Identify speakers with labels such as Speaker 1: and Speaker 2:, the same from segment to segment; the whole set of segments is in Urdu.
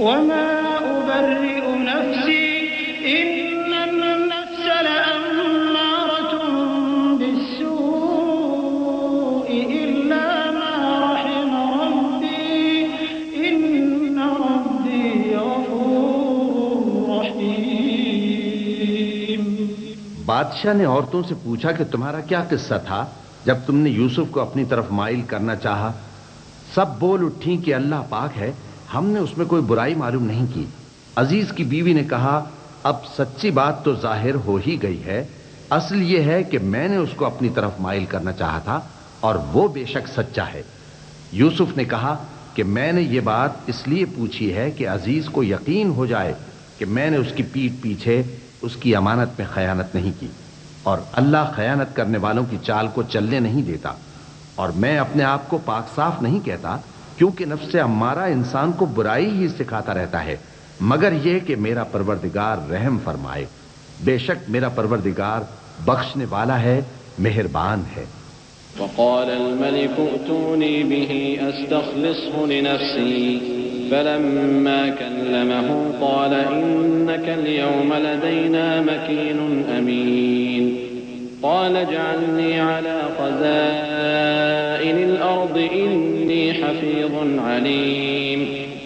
Speaker 1: وما أبرئ نفسي إن النفس لأمارة بالسوء إلا ما رحم ربي إن ربي غفور رحيم۔
Speaker 2: بادشاہ نے عورتوں سے پوچھا کہ تمہارا کیا قصہ تھا جب تم نے یوسف کو اپنی طرف مائل کرنا چاہا؟ سب بول اٹھیں کہ اللہ پاک ہے، ہم نے اس میں کوئی برائی معلوم نہیں کی۔ عزیز کی بیوی نے کہا اب سچی بات تو ظاہر ہو ہی گئی ہے، اصل یہ ہے کہ میں نے اس کو اپنی طرف مائل کرنا چاہا تھا اور وہ بے شک سچا ہے۔ یوسف نے کہا کہ میں نے یہ بات اس لیے پوچھی ہے کہ عزیز کو یقین ہو جائے کہ میں نے اس کی پیٹھ پیچھے اس کی امانت میں خیانت نہیں کی، اور اللہ خیانت کرنے والوں کی چال کو چلنے نہیں دیتا، اور میں اپنے آپ کو پاک صاف نہیں کہتا، کیونکہ نفس امارہ انسان کو برائی ہی سکھاتا رہتا ہے، مگر یہ کہ میرا پروردگار رحم فرمائے، بے شک میرا پروردگار بخشنے والا ہے، مہربان ہے۔
Speaker 3: وقال الملك ائتوني به استخلصه لنفسي فلما كلمه قال إنك اليوم لدينا مكين أمين قال اجعلني على خزائن الأرض إني حفيظ عليم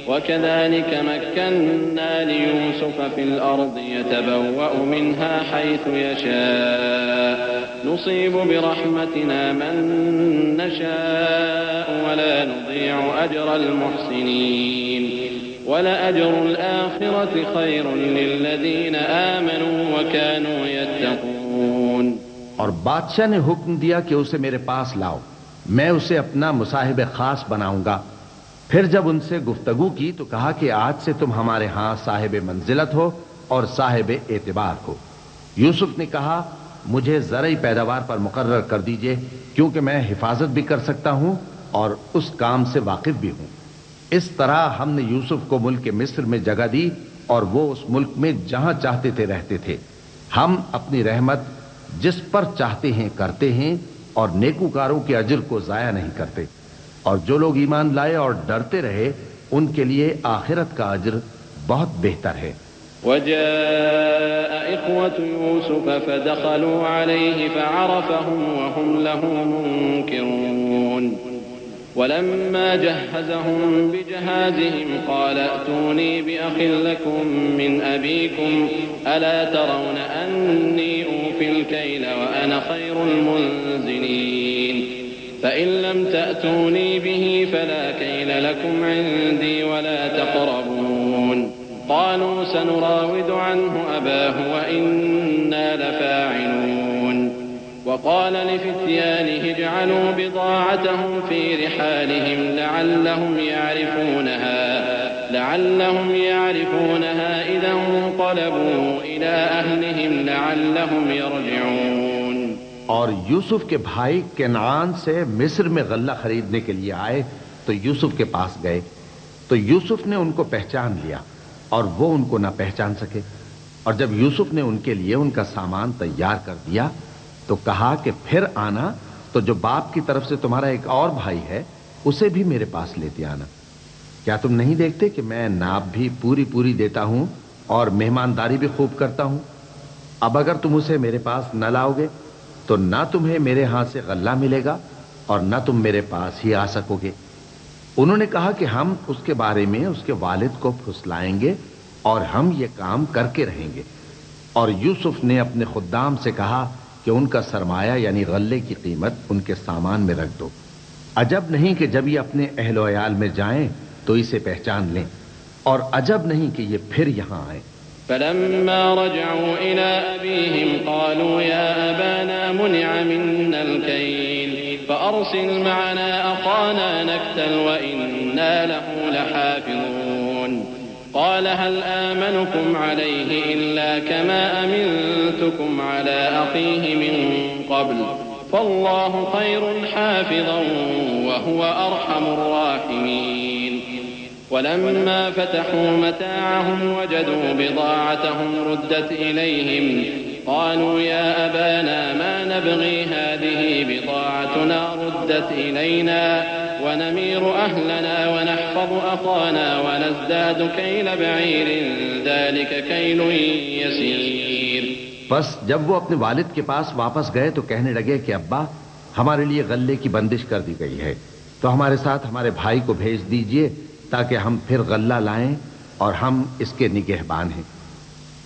Speaker 3: وكذلك مكنا ليوسف في الأرض يتبوأ منها حيث يشاء نصيب برحمتنا من نشاء ولا نضيع أجر المحسنين ولأجر الآخرة خير للذين آمنوا وكانوا يتقون۔
Speaker 2: اور بادشاہ نے حکم دیا کہ اسے میرے پاس لاؤ، میں اسے اپنا مصاحب خاص بناؤں گا۔ پھر جب ان سے گفتگو کی تو کہا کہ آج سے تم ہمارے ہاں صاحب منزلت ہو اور صاحب اعتبار ہو۔ یوسف نے کہا مجھے زرعی پیداوار پر مقرر کر دیجئے، کیونکہ میں حفاظت بھی کر سکتا ہوں اور اس کام سے واقف بھی ہوں۔ اس طرح ہم نے یوسف کو ملک مصر میں جگہ دی اور وہ اس ملک میں جہاں چاہتے تھے رہتے تھے۔ ہم اپنی رحمت جس پر چاہتے ہیں کرتے ہیں اور نیکوکاروں کے اجر کو ضائع نہیں کرتے، اور جو لوگ ایمان لائے اور ڈرتے رہے ان کے لیے آخرت کا اجر بہت بہتر ہے۔
Speaker 3: وجاء إخوة يوسف فدخلوا عليه فعرفهم وهم له منكرون ولما جهزهم بجهازهم قال ائتوني بأخ لكم من أبيكم ألا ترون أني أوفي الكيل وأنا خير المنزلين فإن لم تأتوني به فلا كيل لكم عندي ولا تقربون قالوا سنراود عنه أباه وإنا لفاعلون وقال لفتيانه اجعلوا بضاعتهم في رحالهم لعلهم يعرفونها إذا انقلبوا إلى أهلهم لعلهم يرجعون۔
Speaker 2: اور یوسف کے بھائی کنعان سے مصر میں غلہ خریدنے کے لیے آئے تو یوسف کے پاس گئے، تو یوسف نے ان کو پہچان لیا اور وہ ان کو نہ پہچان سکے، اور جب یوسف نے ان کے لیے ان کا سامان تیار کر دیا تو کہا کہ پھر آنا تو جو باپ کی طرف سے تمہارا ایک اور بھائی ہے اسے بھی میرے پاس لیتے آنا۔ کیا تم نہیں دیکھتے کہ میں ناب بھی پوری دیتا ہوں اور مہمانداری بھی خوب کرتا ہوں؟ اب اگر تم اسے میرے پاس نہ لاؤ گے تو نہ تمہیں میرے ہاں سے غلہ ملے گا اور نہ تم میرے پاس ہی آ سکو گے۔ انہوں نے کہا کہ ہم اس کے بارے میں اس کے والد کو پھسلائیں گے اور ہم یہ کام کر کے رہیں گے۔ اور یوسف نے اپنے خدام سے کہا کہ ان کا سرمایہ یعنی غلے کی قیمت ان کے سامان میں رکھ دو، عجب نہیں کہ جب یہ اپنے اہل و عیال میں جائیں تو اسے پہچان لیں، اور عجب نہیں کہ یہ پھر یہاں آئیں۔
Speaker 3: فلما رجعوا إلى أبيهم قالوا يا أبانا منع منا الكيل فأرسل معنا أخانا نكتل وإنا له لحافظون قال هل آمنكم عليه إلا كما أمنتكم على أخيه من قبل فالله خير حافظا وهو أرحم الراحمين ولما فتحوا متاعهم وجدوا بضاعتهم ردت إليهم قالوا يا أبانا ما نبغي هذه بضاعتنا ردت إلينا ونمير أهلنا ونحفظ أخانا ونزداد كيل بعير ذلك كيل يسير.
Speaker 2: بس جب وہ اپنے والد کے پاس واپس گئے تو کہنے لگے کہ ابا ہمارے لیے غلے کی بندش کر دی گئی ہے، تو ہمارے ساتھ ہمارے بھائی کو بھیج دیجئے تاکہ ہم پھر غلہ لائیں اور ہم اس کے نگہبان ہیں.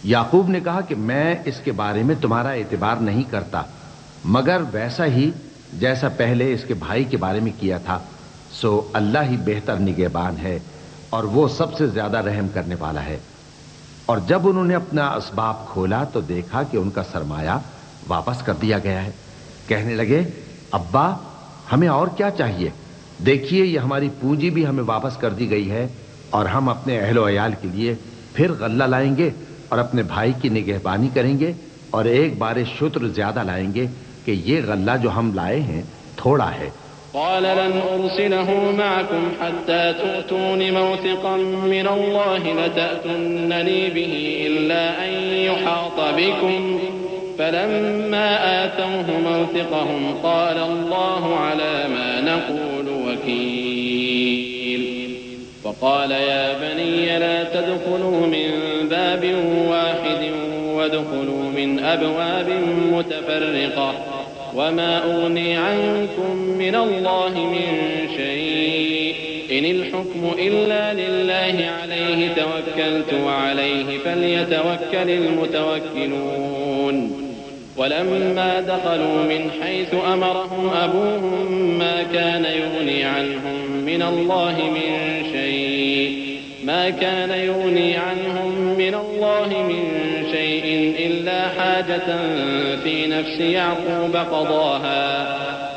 Speaker 2: یعقوب نے کہا کہ میں اس کے بارے میں تمہارا اعتبار نہیں کرتا مگر ویسا ہی جیسا پہلے اس کے بھائی کے بارے میں کیا تھا، سو اللہ ہی بہتر نگہبان ہے اور وہ سب سے زیادہ رحم کرنے والا ہے. اور جب انہوں نے اپنا اسباب کھولا تو دیکھا کہ ان کا سرمایہ واپس کر دیا گیا ہے. کہنے لگے ابا ہمیں اور کیا چاہیے، دیکھیے یہ ہماری پونجی بھی ہمیں واپس کر دی گئی ہے اور ہم اپنے اہل و عیال کے لیے پھر غلہ لائیں گے اور اپنے بھائی کی نگہبانی کریں گے اور ایک بار شتر زیادہ لائیں گے کہ یہ غلہ جو ہم لائے ہیں تھوڑا ہے.
Speaker 3: قال لن أرسله معكم حتى تؤتون موثقا من الله لتأتونني به إلا أن يحاط بكم فلما آتوه موثقهم قال الله على ما نقول وكيل. وقال يا بني لا تدخلوا من باب واحد وادخلوا من أبواب متفرقة وما أغني عنكم من الله من شيء إن الحكم إلا لله عليه توكلت وعليه فليتوكل المتوكلون. ولما دخلوا من حيث أمرهم أبوهم ما كان يغني عنهم من الله من شيء إلا حاجة في نفس يعقوب قضاها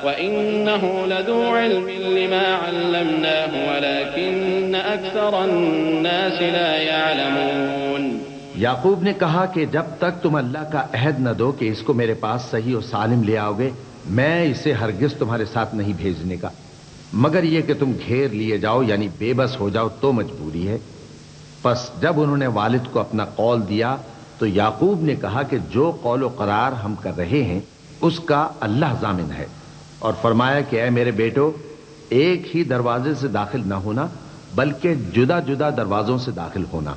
Speaker 3: وإنه لذو علم لما علمناه ولكن أكثر الناس لا يعلمون.
Speaker 2: یعقوب نے کہا کہ جب تک تم اللہ کا عہد نہ دو کہ اس کو میرے پاس صحیح و سالم لے آؤ گے میں اسے ہرگز تمہارے ساتھ نہیں بھیجنے کا، مگر یہ کہ تم گھیر لیے جاؤ یعنی بے بس ہو جاؤ تو مجبوری ہے. پس جب انہوں نے والد کو اپنا قول دیا تو یعقوب نے کہا کہ جو قول و قرار ہم کر رہے ہیں اس کا اللہ ضامن ہے، اور فرمایا کہ اے میرے بیٹو ایک ہی دروازے سے داخل نہ ہونا بلکہ جدا جدا دروازوں سے داخل ہونا،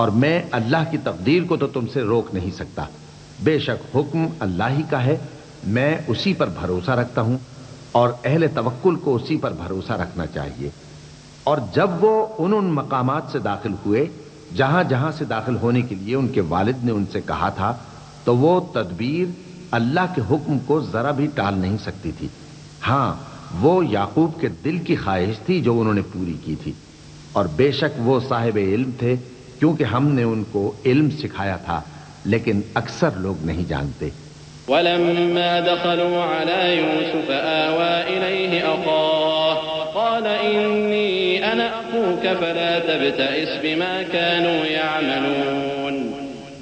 Speaker 2: اور میں اللہ کی تقدیر کو تو تم سے روک نہیں سکتا. بے شک حکم اللہ ہی کا ہے، میں اسی پر بھروسہ رکھتا ہوں اور اہل توکل کو اسی پر بھروسہ رکھنا چاہیے. اور جب وہ ان مقامات سے داخل ہوئے جہاں جہاں سے داخل ہونے کے لیے ان کے والد نے ان سے کہا تھا تو وہ تدبیر اللہ کے حکم کو ذرا بھی ٹال نہیں سکتی تھی. ہاں وہ یعقوب کے دل کی خواہش تھی جو انہوں نے پوری کی تھی، اور بے شک وہ صاحب علم تھے کیونکہ ہم نے ان کو علم سکھایا تھا لیکن اکثر لوگ نہیں جانتے.
Speaker 3: ولما دخلوا على يوسف آوى إليه أخاه قال إني أنا أخوك فلا تبتئس بما كانوا يعملون.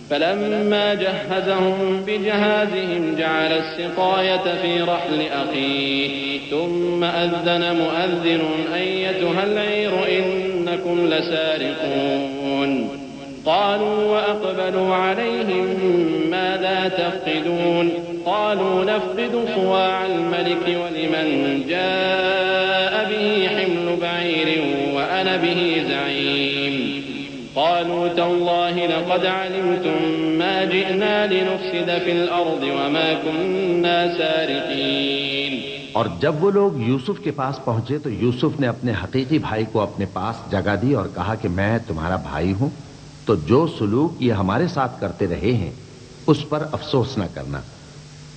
Speaker 3: فلما جهزهم بجهازهم جعل السقاية في رحل أخيه ثم أذن مؤذن أيتها العير إنكم لسارقون. قالوا وأقبلوا عليهم ماذا تفقدون قالوا نفقد صواع الملك ولمن جاء به حمل بعير وأنا به زعيم. قالوا تالله لقد علمتم ما جئنا لنفسد في الأرض وما كنا سارقين.
Speaker 2: اور جب وہ لوگ یوسف کے پاس پہنچے تو یوسف نے اپنے حقیقی بھائی کو اپنے پاس جگہ دی اور کہا کہ میں تمہارا بھائی ہوں، تو جو سلوک یہ ہمارے ساتھ کرتے رہے ہیں اس پر افسوس نہ کرنا.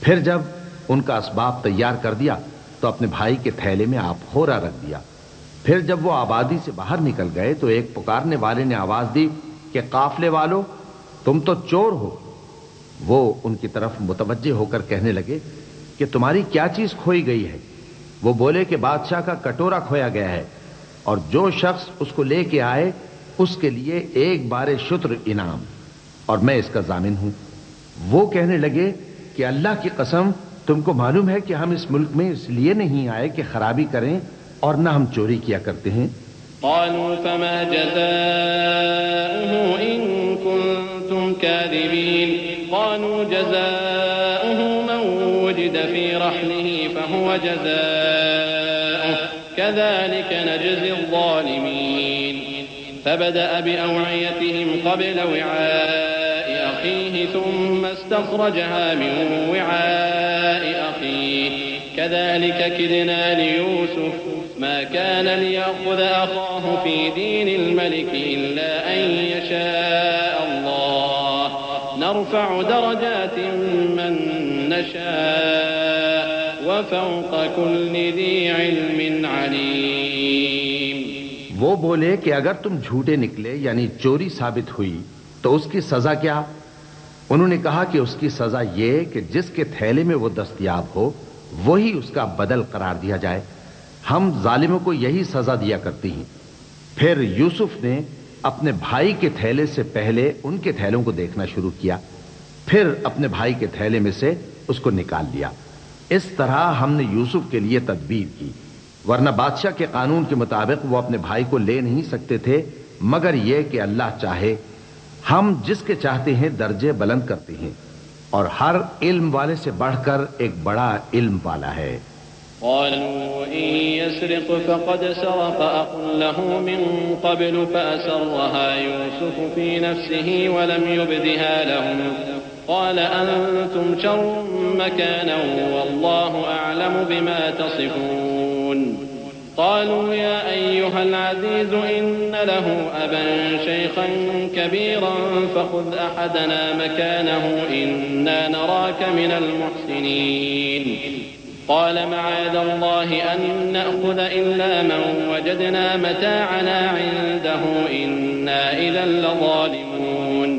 Speaker 2: پھر جب ان کا اسباب تیار کر دیا تو اپنے بھائی کے تھیلے میں آپ ہورا رکھ دیا. پھر جب وہ آبادی سے باہر نکل گئے تو ایک پکارنے والے نے آواز دی کہ قافلے والو تم تو چور ہو. وہ ان کی طرف متوجہ ہو کر کہنے لگے کہ تمہاری کیا چیز کھوئی گئی ہے؟ وہ بولے کہ بادشاہ کا کٹورا کھویا گیا ہے اور جو شخص اس کو لے کے آئے اس کے لیے ایک بار شتر انعام، اور میں اس کا ضامن ہوں. وہ کہنے لگے کہ اللہ کی قسم تم کو معلوم ہے کہ ہم اس ملک میں اس لیے نہیں آئے کہ خرابی کریں اور نہ ہم چوری کیا کرتے ہیں.
Speaker 3: قالوا فما جزاؤه إن كنتم كاذبين قالوا جزاؤه من وجد في رحله فهو جزاؤه كذلك نجزي الظالمين فبدأ بأوعيتهم قبل وعاء أخيه ثم استخرجها من وعاء أخيه كذلك كدنا ليوسف ما كان ليأخذ أخاه في دين الملك إلا أن يشاء الله نرفع درجات من نشاء وفوق كل ذي علم عليم.
Speaker 2: وہ بولے کہ اگر تم جھوٹے نکلے یعنی چوری ثابت ہوئی تو اس کی سزا کیا؟ انہوں نے کہا کہ اس کی سزا یہ کہ جس کے تھیلے میں وہ دستیاب ہو وہی اس کا بدل قرار دیا جائے. ہم ظالموں کو یہی سزا دیا کرتی ہیں. پھر یوسف نے اپنے بھائی کے تھیلے سے پہلے ان کے تھیلوں کو دیکھنا شروع کیا، پھر اپنے بھائی کے تھیلے میں سے اس کو نکال لیا. اس طرح ہم نے یوسف کے لیے تدبیر کی، ورنہ بادشاہ کے قانون کے مطابق وہ اپنے بھائی کو لے نہیں سکتے تھے مگر یہ کہ اللہ چاہے. ہم جس کے چاہتے ہیں درجے بلند کرتے ہیں، اور ہر علم والے سے بڑھ کر ایک بڑا علم والا ہے.
Speaker 3: قالوا إن يسرق فقد سرق أخ له من قبل فأسرها يوسف في نفسه ولم يبدها لهم قال أنتم شر مكانا والله أعلم بما تصفون. قالوا يا أيها العزيز إن له أبا شيخا كبيرا فخذ أحدنا مكانه إنا نراك من المحسنين. قال معاذ الله أن نأخذ إلا من وجدنا متاعنا عنده إنا إذا لظالمون.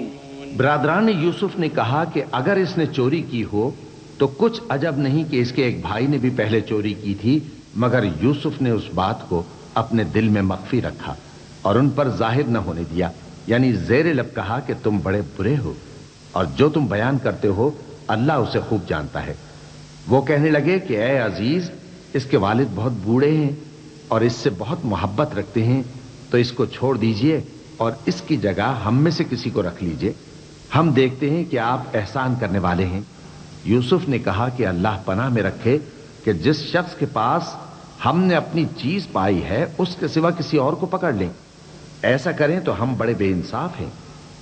Speaker 2: برادران یوسف نے کہا کہ اگر اس نے چوری کی ہو تو کچھ عجب نہیں کہ اس کے ایک بھائی نے بھی پہلے چوری کی تھی، مگر یوسف نے اس بات کو اپنے دل میں مخفی رکھا اور ان پر ظاہر نہ ہونے دیا، یعنی زیر لب کہا کہ تم بڑے برے ہو اور جو تم بیان کرتے ہو اللہ اسے خوب جانتا ہے. وہ کہنے لگے کہ اے عزیز، اس کے والد بہت بوڑھے ہیں اور اس سے بہت محبت رکھتے ہیں، تو اس کو چھوڑ دیجئے اور اس کی جگہ ہم میں سے کسی کو رکھ لیجئے، ہم دیکھتے ہیں کہ آپ احسان کرنے والے ہیں. یوسف نے کہا کہ اللہ پناہ میں رکھے کہ جس شخص کے پاس ہم نے اپنی چیز پائی ہے اس کے سوا کسی اور کو پکڑ لیں. ایسا کریں تو ہم بڑے بے انصاف ہیں.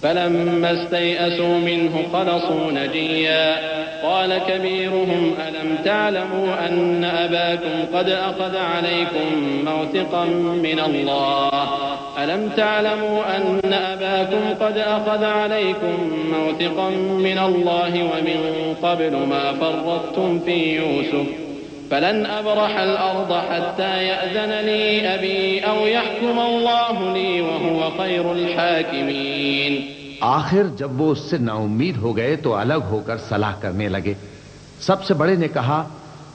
Speaker 3: فلما استيئسوا منه خلصوا نجيا قال كبيرهم ألم تعلموا أن أباكم قد أخذ عليكم موثقا من الله ألم تعلموا أن أباكم قد أخذ عليكم موثقا من الله ومن قبل ما فرطتم في يوسف فلن أبرح الأرض حتى يأذن لي أبي أو يحكم الله لي وهو خير الحاكمين.
Speaker 2: آخر جب وہ اس سے نا امید ہو گئے تو الگ ہو کر صلاح کرنے لگے. سب سے بڑے نے کہا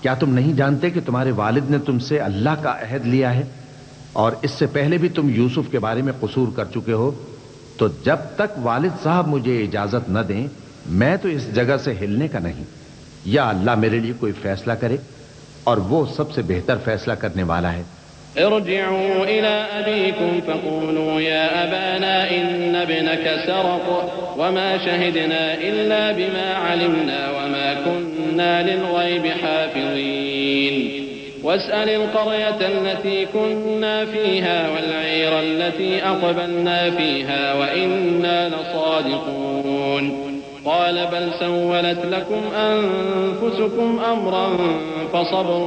Speaker 2: کیا تم نہیں جانتے کہ تمہارے والد نے تم سے اللہ کا عہد لیا ہے اور اس سے پہلے بھی تم یوسف کے بارے میں قصور کر چکے ہو، تو جب تک والد صاحب مجھے اجازت نہ دیں میں تو اس جگہ سے ہلنے کا نہیں، یا اللہ میرے لیے کوئی فیصلہ کرے اور وہ سب سے بہتر فیصلہ کرنے والا ہے.
Speaker 3: ارجعوا إلى أبيكم فقولوا يا أبانا إن ابنك سرق وما شهدنا إلا بما علمنا وما كنا للغيب حافظين. واسأل القرية التي كنا فيها والعير التي أقبلنا فيها وإنا لصادقون. قال بل سولت لكم أنفسكم أمرا فصبر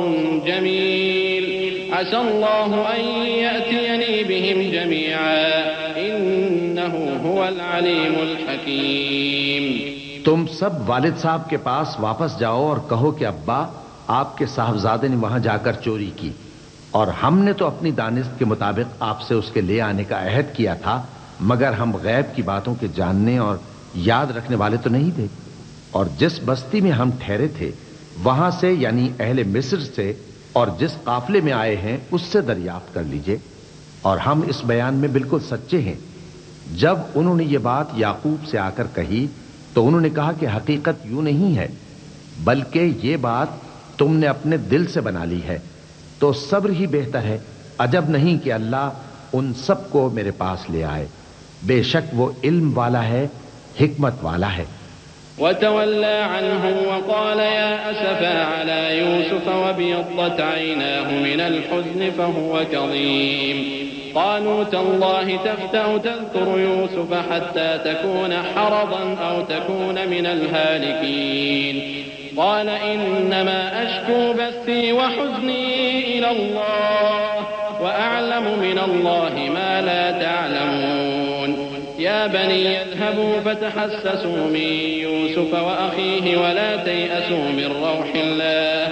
Speaker 3: جميل عسى الله أن يأتيني بهم جميعا إنه هو العليم الحكيم.
Speaker 2: تم سب والد صاحب کے پاس واپس جاؤ اور کہو کہ ابا آپ کے صاحبزادے نے وہاں جا کر چوری کی اور ہم نے تو اپنی دانست کے مطابق آپ سے اس کے لے آنے کا عہد کیا تھا، مگر ہم غیب کی باتوں کے جاننے اور یاد رکھنے والے تو نہیں تھے. اور جس بستی میں ہم ٹھہرے تھے وہاں سے یعنی اہل مصر سے اور جس قافلے میں آئے ہیں اس سے دریافت کر لیجئے، اور ہم اس بیان میں بالکل سچے ہیں. جب انہوں نے یہ بات یعقوب سے آ کر کہی تو انہوں نے کہا کہ حقیقت یوں نہیں ہے بلکہ یہ بات تم نے اپنے دل سے بنا لی ہے، تو صبر ہی بہتر ہے. عجب نہیں کہ اللہ ان سب کو میرے پاس لے آئے، بے شک وہ علم والا ہے، حکمت والا ہے.
Speaker 3: وتولى عنهم وقال يا أسفا على يوسف وابيضت عيناه من الحزن فهو كظيم قالوا تالله تفتأ تذكر يوسف حتى تكون حرضا أو تكون من الهالكين قال إنما أشكو بثي وحزني إلى الله وأعلم من الله ما لا تعلمون يا بني اذهبوا فتحسسوا من يوسف وأخيه ولا تيأسوا من روح الله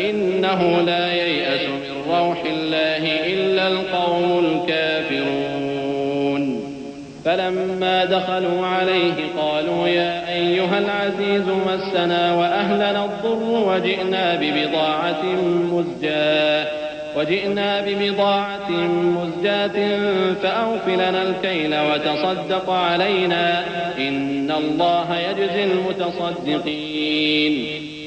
Speaker 3: إنه لا ييأس من روح الله إلا القوم الكافرون فلما دخلوا عليه قالوا يا أيها العزيز مسنا وأهلنا الضر وجئنا ببضاعة مزجاة فأوف لنا الكيل وتصدق علينا إن الله يجزي المتصدقين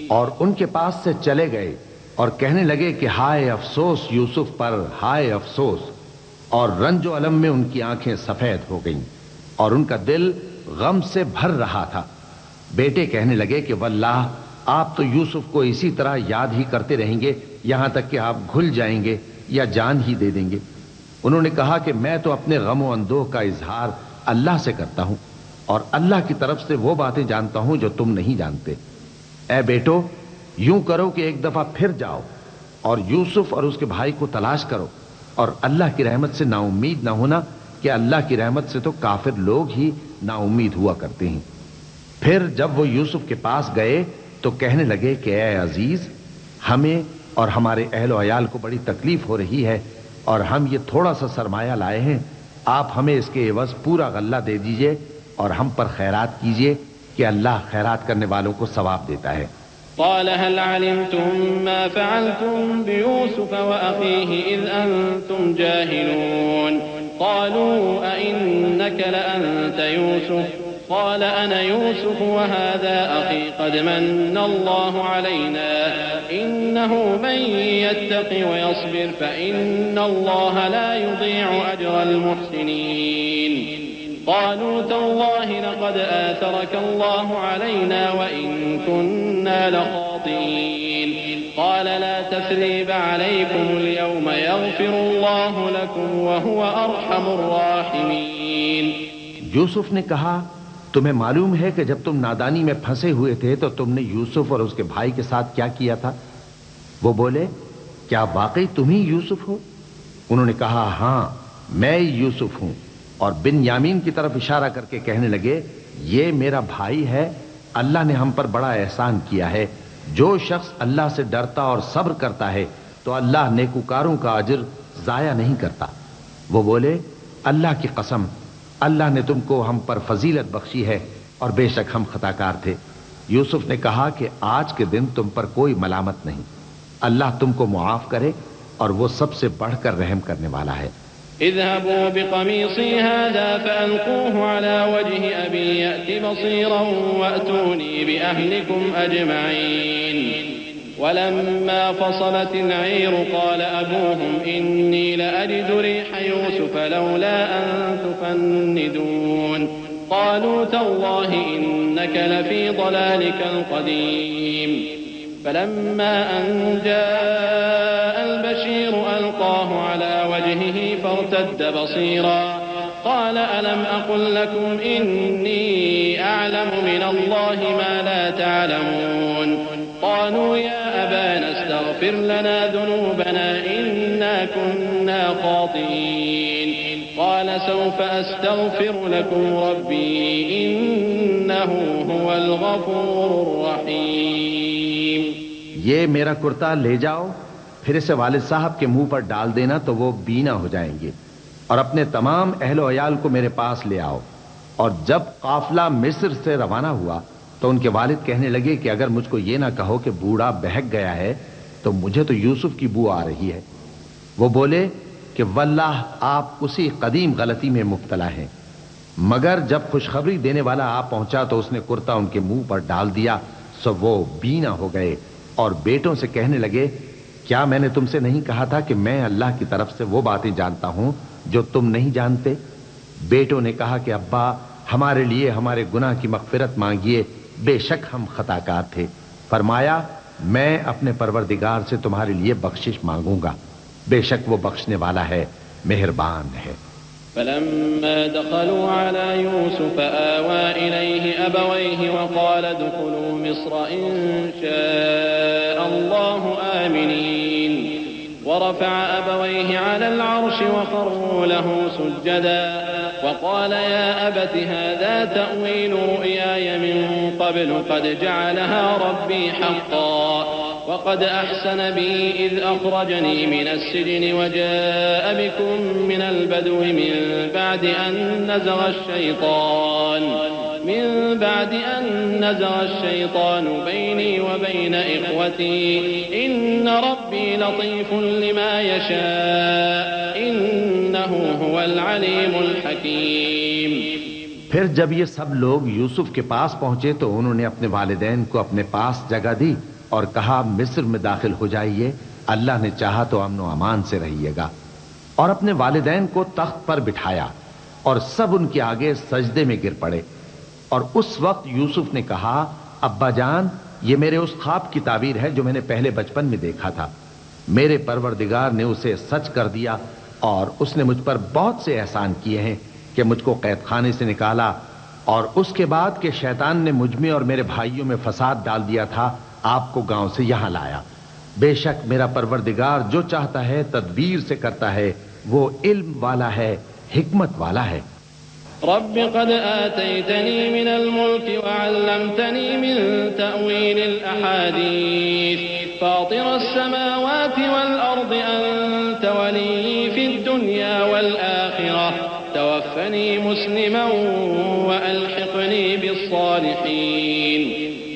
Speaker 2: اور ان کے پاس سے چلے گئے اور کہنے لگے کہ ہائے افسوس یوسف پر، ہائے افسوس، اور رنج و الم میں ان کی آنکھیں سفید ہو گئیں اور ان کا دل غم سے بھر رہا تھا۔ بیٹے کہنے لگے کہ واللہ آپ تو یوسف کو اسی طرح یاد ہی کرتے رہیں گے یہاں تک کہ آپ گھل جائیں گے یا جان ہی دے دیں گے۔ انہوں نے کہا کہ میں تو اپنے غم و اندوہ کا اظہار اللہ سے کرتا ہوں اور اللہ کی طرف سے وہ باتیں جانتا ہوں جو تم نہیں جانتے۔ اے بیٹو، یوں کرو کہ ایک دفعہ پھر جاؤ اور یوسف اور اس کے بھائی کو تلاش کرو، اور اللہ کی رحمت سے نا امید نہ ہونا کہ اللہ کی رحمت سے تو کافر لوگ ہی نا امید ہوا کرتے ہیں۔ پھر جب وہ یوسف کے پاس گئے تو کہنے لگے کہ اے عزیز، ہمیں اور ہمارے اہل و عیال کو بڑی تکلیف ہو رہی ہے اور ہم یہ تھوڑا سا سرمایہ لائے ہیں، آپ ہمیں اس کے عوض پورا غلہ دے دیجئے اور ہم پر خیرات کیجئے کہ اللہ خیرات کرنے والوں کو ثواب دیتا ہے۔
Speaker 3: قال هل علمتم ما فعلتم بيوسف وأخيه إذ أنتم جاهلون قالوا أئنك لأنت يوسف قال أنا يوسف وهذا أخي قد من الله علينا إنه من يتق ويصبر فإن الله لا يضيع أجر المحسنين قالوا تالله لقد آثرك الله علينا وإن كنا لخاطئين قال لا تثريب عليكم اليوم يغفر الله لكم وهو أرحم الراحمين۔
Speaker 2: یوسف نے کہا تمہیں معلوم ہے کہ جب تم نادانی میں پھنسے ہوئے تھے تو تم نے یوسف اور اس کے بھائی کے ساتھ کیا کیا تھا؟ وہ بولے کیا واقعی تم ہی یوسف ہو؟ انہوں نے کہا ہاں میں یوسف ہوں، اور بن یامین کی طرف اشارہ کر کے کہنے لگے یہ میرا بھائی ہے، اللہ نے ہم پر بڑا احسان کیا ہے۔ جو شخص اللہ سے ڈرتا اور صبر کرتا ہے تو اللہ نیکوکاروں کا اجر ضائع نہیں کرتا۔ وہ بولے اللہ کی قسم، اللہ نے تم کو ہم پر فضیلت بخشی ہے اور بے شک ہم خطاکار تھے۔ یوسف نے کہا کہ آج کے دن تم پر کوئی ملامت نہیں، اللہ تم کو معاف کرے اور وہ سب سے بڑھ کر رحم کرنے والا ہے۔
Speaker 3: اذهبوا بقميصي هذا فألقوه على وجه أبي يأت بصيرا وأتوني بأهلكم أجمعين ولما فصلت العير قال أبوهم إني لأجد ريح يوسف لولا أن تفندون قالوا تالله إنك لفي ضلالك القديم فلما أن جاء البشير ألقاه على وجهه فارتد بصيرا قال ألم أقل لكم إني أعلم من الله ما لا تعلمون قالوا يا أبانا استغفر لنا ذنوبنا إنا كنا خاطئين قال سوف أستغفر لكم ربي إنه هو الغفور الرحيم۔
Speaker 2: یہ میرا کرتا لے جاؤ، پھر اسے والد صاحب کے منہ پر ڈال دینا تو وہ بینا ہو جائیں گے، اور اپنے تمام اہل و عیال کو میرے پاس لے آؤ۔ اور جب قافلہ مصر سے روانہ ہوا تو ان کے والد کہنے لگے کہ اگر مجھ کو یہ نہ کہو کہ بوڑھا بہک گیا ہے تو مجھے تو یوسف کی بو آ رہی ہے۔ وہ بولے کہ واللہ آپ اسی قدیم غلطی میں مبتلا ہیں۔ مگر جب خوشخبری دینے والا آ پہنچا تو اس نے کرتا ان کے منہ پر ڈال دیا، سو وہ بینا ہو گئے اور بیٹوں سے کہنے لگے کیا میں نے تم سے نہیں کہا تھا کہ میں اللہ کی طرف سے وہ باتیں جانتا ہوں جو تم نہیں جانتے؟ بیٹوں نے کہا کہ ابا ہمارے لیے ہمارے گناہ کی مغفرت مانگیے، بے شک ہم خطاکار تھے۔ فرمایا میں اپنے پروردگار سے تمہارے لیے بخشش مانگوں گا، بے شک وہ بخشنے والا ہے، مہربان ہے۔
Speaker 3: فلما دخلوا على يوسف آوى إليه أبويه وقال ادخلوا مصر إن شاء الله آمنين ورفع أبويه على العرش وخروا له سجدا وقال يا أبت هذا تأويل رؤياي من قبل قد جعلها ربي حقا وقد أحسن بي إذ أخرجني من السجن وجاء بكم من البدو من بعد أن نزغ الشيطان بيني وبين إخوتي إن ربي لطيف لما يشاء إنه هو العليم الحكيم۔
Speaker 2: پھر جب یہ سب لوگ یوسف کے پاس پہنچے تو انہوں نے اپنے والدین کو اپنے پاس جگہ دی اور کہا مصر میں داخل ہو جائیے، اللہ نے چاہا تو امن و امان سے رہیے گا، اور اپنے والدین کو تخت پر بٹھایا اور سب ان کے آگے سجدے میں گر پڑے۔ اور اس وقت یوسف نے کہا ابا جان، یہ میرے اس خواب کی تعبیر ہے جو میں نے پہلے بچپن میں دیکھا تھا، میرے پروردگار نے اسے سچ کر دیا اور اس نے مجھ پر بہت سے احسان کیے ہیں کہ مجھ کو قید خانے سے نکالا، اور اس کے بعد کہ شیطان نے مجھ میں اور میرے بھائیوں میں فساد ڈال دیا تھا آپ کو گاؤں سے یہاں لایا۔ بے شک میرا پروردگار جو چاہتا ہے تدبیر سے کرتا ہے، وہ علم والا ہے، حکمت والا ہے۔
Speaker 3: رب قد آتيتني من الملك وعلمتني من تأويل الأحاديث فاطر السماوات والأرض أنت ولي في الدنيا والآخرة توفني مسلما وألحقني بالصالحين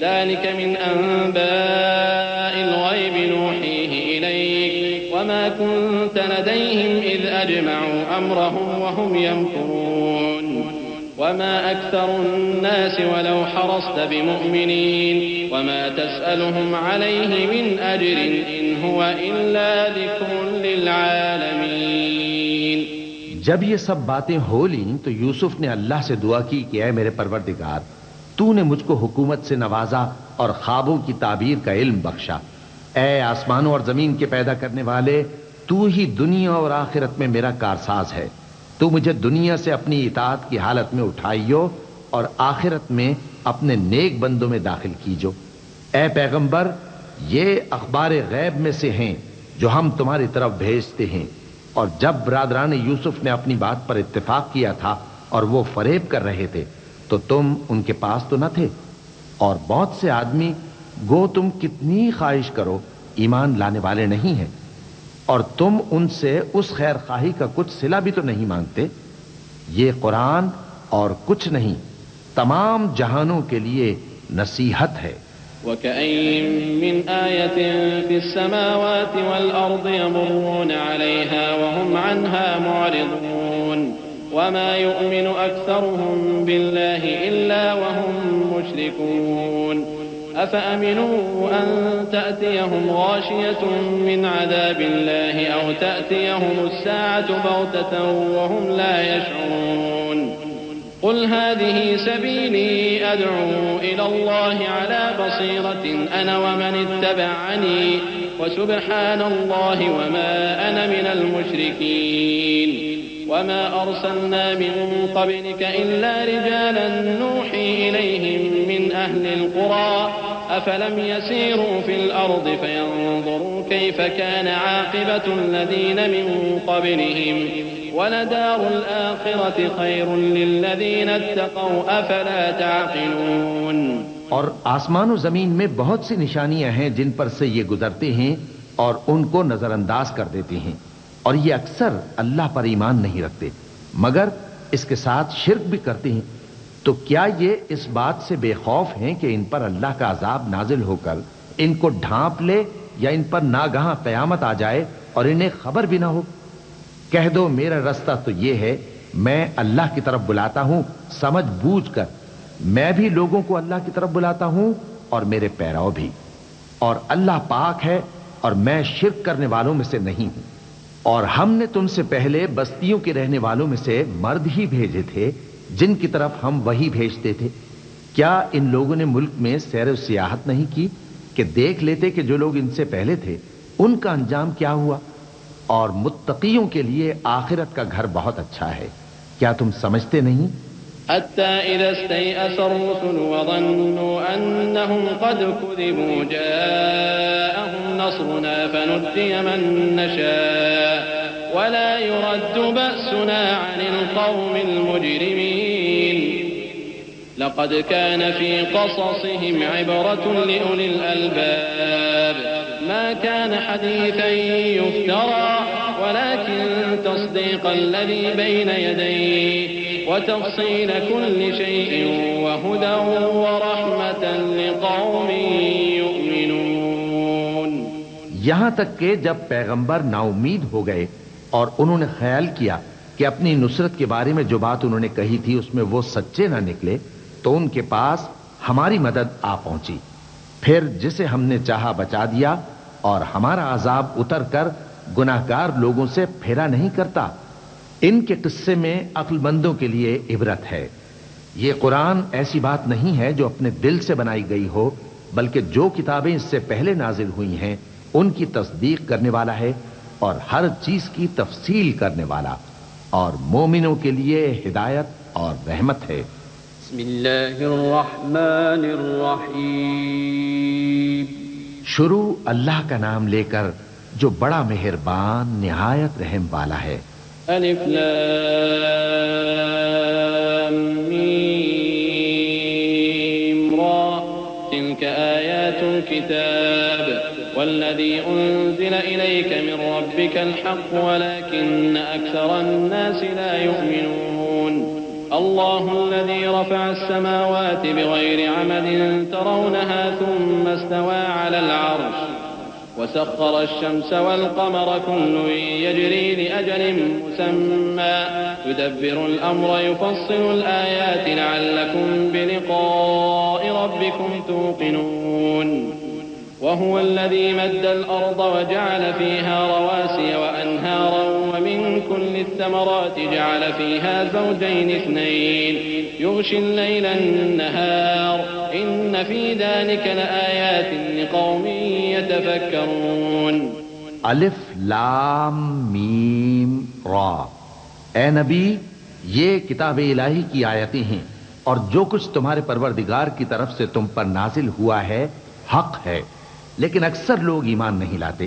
Speaker 3: ذلك من أنباء الغيب نوحيه إليك وما كنت لديهم إذ أجمعوا أمرهم وهم يمكرون وما أكثر الناس ولو حرصت بمؤمنين وما تسألهم عليه من أجر إن هو إلا ذكر للعالمين۔
Speaker 2: جب یہ سب باتیں ہو لیں تو یوسف نے اللہ سے دعا کی کہ اے میرے پروردگار، تو نے مجھ کو حکومت سے نوازا اور خوابوں کی تعبیر کا علم بخشا۔ اے آسمانوں اور زمین کے پیدا کرنے والے، تو ہی دنیا اور آخرت میں میرا کارساز ہے، تو مجھے دنیا سے اپنی اطاعت کی حالت میں اٹھائیو اور آخرت میں اپنے نیک بندوں میں داخل کیجو۔ اے پیغمبر، یہ اخبار غیب میں سے ہیں جو ہم تمہاری طرف بھیجتے ہیں۔ اور جب برادران یوسف نے اپنی بات پر اتفاق کیا تھا اور وہ فریب کر رہے تھے تو تم ان کے پاس تو نہ تھے، اور بہت سے آدمی گو تم کتنی خواہش کرو ایمان لانے والے نہیں ہیں، اور تم ان سے اس خیر خواہی کا کچھ صلہ بھی تو نہیں مانگتے۔ یہ قرآن اور کچھ نہیں، تمام جہانوں کے لیے نصیحت ہے۔
Speaker 3: وَكَأَيِّن مِّنْ آيَةٍ فِي السَّمَاوَاتِ وَالْأَرْضِ يَمُرُّونَ عَلَيْهَا وَهُمْ عَنْهَا مُعْرِضُونَ وَمَا يُؤْمِنُ أَكْثَرُهُم بِاللَّهِ إِلَّا وَهُم مُّشْرِكُونَ أَفَأَمِنُوا أَن تَأْتِيَهُمْ غَاشِيَةٌ مِّنْ عَذَابِ اللَّهِ أَوْ تَأْتِيَهُمُ السَّاعَةُ بَغْتَةً وَهُمْ لَا يَشْعُرُونَ قل هذه سبيلي أدعو إلى الله على بصيرة أنا ومن اتبعني وسبحان الله وما أنا من المشركين وما أرسلنا من قبلك إلا رجالا نوحي إليهم من أهل القرى أفلم يسيروا في الأرض فينظروا كيف كان عاقبة الذين من قبلهم وَلَدَارُ الْآخِرَةِ خَيْرٌ لِّلَّذِينَ اتَّقَوْا أَفَلَا تَعْقِلُونَ۔
Speaker 2: اور آسمان و زمین میں بہت سی نشانیاں ہیں جن پر سے یہ گزرتے ہیں اور ان کو نظر انداز کر دیتے ہیں، اور یہ اکثر اللہ پر ایمان نہیں رکھتے مگر اس کے ساتھ شرک بھی کرتے ہیں۔ تو کیا یہ اس بات سے بے خوف ہیں کہ ان پر اللہ کا عذاب نازل ہو کر ان کو ڈھانپ لے یا ان پر ناگہاں قیامت آ جائے اور انہیں خبر بھی نہ ہو؟ کہہ دو میرا رستہ تو یہ ہے، میں اللہ کی طرف بلاتا ہوں سمجھ بوجھ کر، میں بھی لوگوں کو اللہ کی طرف بلاتا ہوں اور میرے پیرو بھی، اور اللہ پاک ہے اور میں شرک کرنے والوں میں سے نہیں ہوں۔ اور ہم نے تم سے پہلے بستیوں کے رہنے والوں میں سے مرد ہی بھیجے تھے جن کی طرف ہم وحی بھیجتے تھے، کیا ان لوگوں نے ملک میں سیر و سیاحت نہیں کی کہ دیکھ لیتے کہ جو لوگ ان سے پہلے تھے ان کا انجام کیا ہوا؟ اور متقیوں کے لیے آخرت کا گھر بہت اچھا ہے، کیا تم سمجھتے نہیں؟
Speaker 3: حتى إذا استيأس الرسل وظنوا أنهم قد كذبوا جاءهم نصرنا فنجي من نشاء ولا يرد بأسنا عن القوم المجرمين لقد كان في قصصهم عبرة لأولي الألباب ما كان حديثا يفترى ولكن تصديق الذي بين يديه وتفصيل كل شيء وهدى ورحمة لقوم يؤمنون.
Speaker 2: یہاں تک کہ جب پیغمبر نا امید ہو گئے اور انہوں نے خیال کیا کہ اپنی نصرت کے بارے میں جو بات انہوں نے کہی تھی اس میں وہ سچے نہ نکلے تو ان کے پاس ہماری مدد آ پہنچی. پھر جسے ہم نے چاہا بچا دیا اور ہمارا عذاب اتر کر گناہگار لوگوں سے پھیرا نہیں کرتا. ان کے قصے میں عقل مندوں کے لیے عبرت ہے. یہ قرآن ایسی بات نہیں ہے جو اپنے دل سے بنائی گئی ہو، بلکہ جو کتابیں اس سے پہلے نازل ہوئی ہیں ان کی تصدیق کرنے والا ہے اور ہر چیز کی تفصیل کرنے والا، اور مومنوں کے لیے ہدایت اور رحمت ہے.
Speaker 3: بسم اللہ الرحمن الرحیم.
Speaker 2: شروع اللہ کا نام لے کر جو بڑا مہربان نہایت رحم والا ہے.
Speaker 3: الف لام میم را تلك آیات الكتاب والذي أنزل إليك من ربك الحق ولكن أكثر الناس لا يؤمنون. الله الذي رفع السماوات بغير عمد ترونها ثم استوى على العرش وسخر الشمس والقمر كل يجري لأجل مسمى يدبر الأمر يفصل الآيات لعلكم بلقاء ربكم توقنون. وهو الذي مد الأرض وجعل فيها رواسي وأنهارا ومن كل الثمرات جعل فيها زوجين اثنين يغشي الليل النهار إن في ذلك لآيات لقوم يتفكرون.
Speaker 2: الف لام میم را. اے نبی، یہ کتاب الہی کی آیتیں ہیں اور جو کچھ تمہارے پروردگار کی طرف سے تم پر نازل ہوا ہے حق ہے، لیکن اکثر لوگ ایمان نہیں لاتے.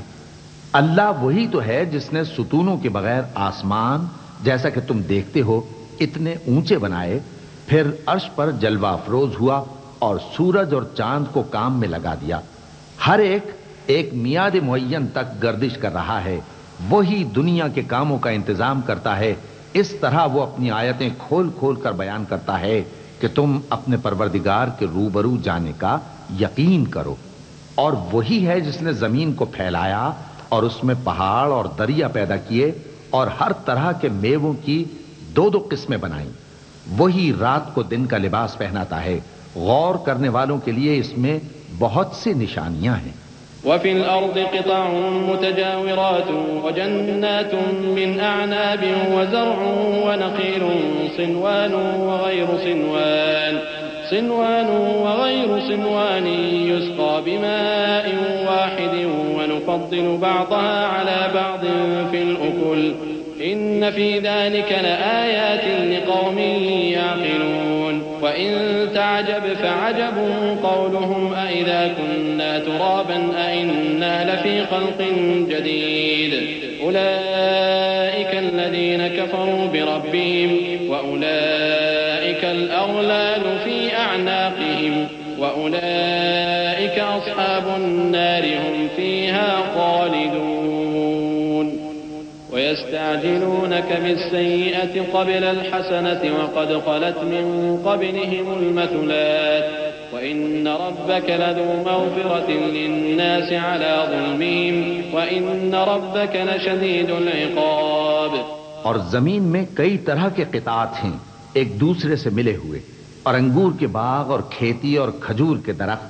Speaker 2: اللہ وہی تو ہے جس نے ستونوں کے بغیر آسمان جیسا کہ تم دیکھتے ہو اتنے اونچے بنائے، پھر عرش پر جلوہ افروز ہوا اور سورج اور چاند کو کام میں لگا دیا. ہر ایک میعاد معین تک گردش کر رہا ہے. وہی دنیا کے کاموں کا انتظام کرتا ہے. اس طرح وہ اپنی آیتیں کھول کھول کر بیان کرتا ہے کہ تم اپنے پروردگار کے روبرو جانے کا یقین کرو. اور وہی ہے جس نے زمین کو پھیلایا اور اس میں پہاڑ اور دریا پیدا کیے اور ہر طرح کے میووں کی دو دو قسمیں بنائیں. وہی رات کو دن کا لباس پہناتا ہے. غور کرنے والوں کے لیے اس میں بہت سی نشانیاں ہیں.
Speaker 3: وفي الأرض قطع متجاورات وجنات من أعناب وزرع ونخيل صنوان وغير صنوان يسقى بماء واحد ونفضل بعضها على بعض في الأكل إن في ذلك لآيات لقوم يعقلون. وإن تعجب فعجب قولهم أإذا كنا ترابا أإنا لفي خلق جديد أولئك الذين كفروا بربهم وأولئك الأغلال في أعناقهم وأولئك أصحاب النار هم فيها خالدون. ويستعجلونك بالسيئة قبل الحسنة وقد خلت من قبلهم المثلات وإن ربك لذو مغفرة للناس على ظلمهم وإن ربك لشديد العقاب.
Speaker 2: اور زمین میں کئی طرح کے قطعات ہیں ایک دوسرے سے ملے ہوئے، اور انگور کے باغ اور کھیتی اور کھجور کے درخت.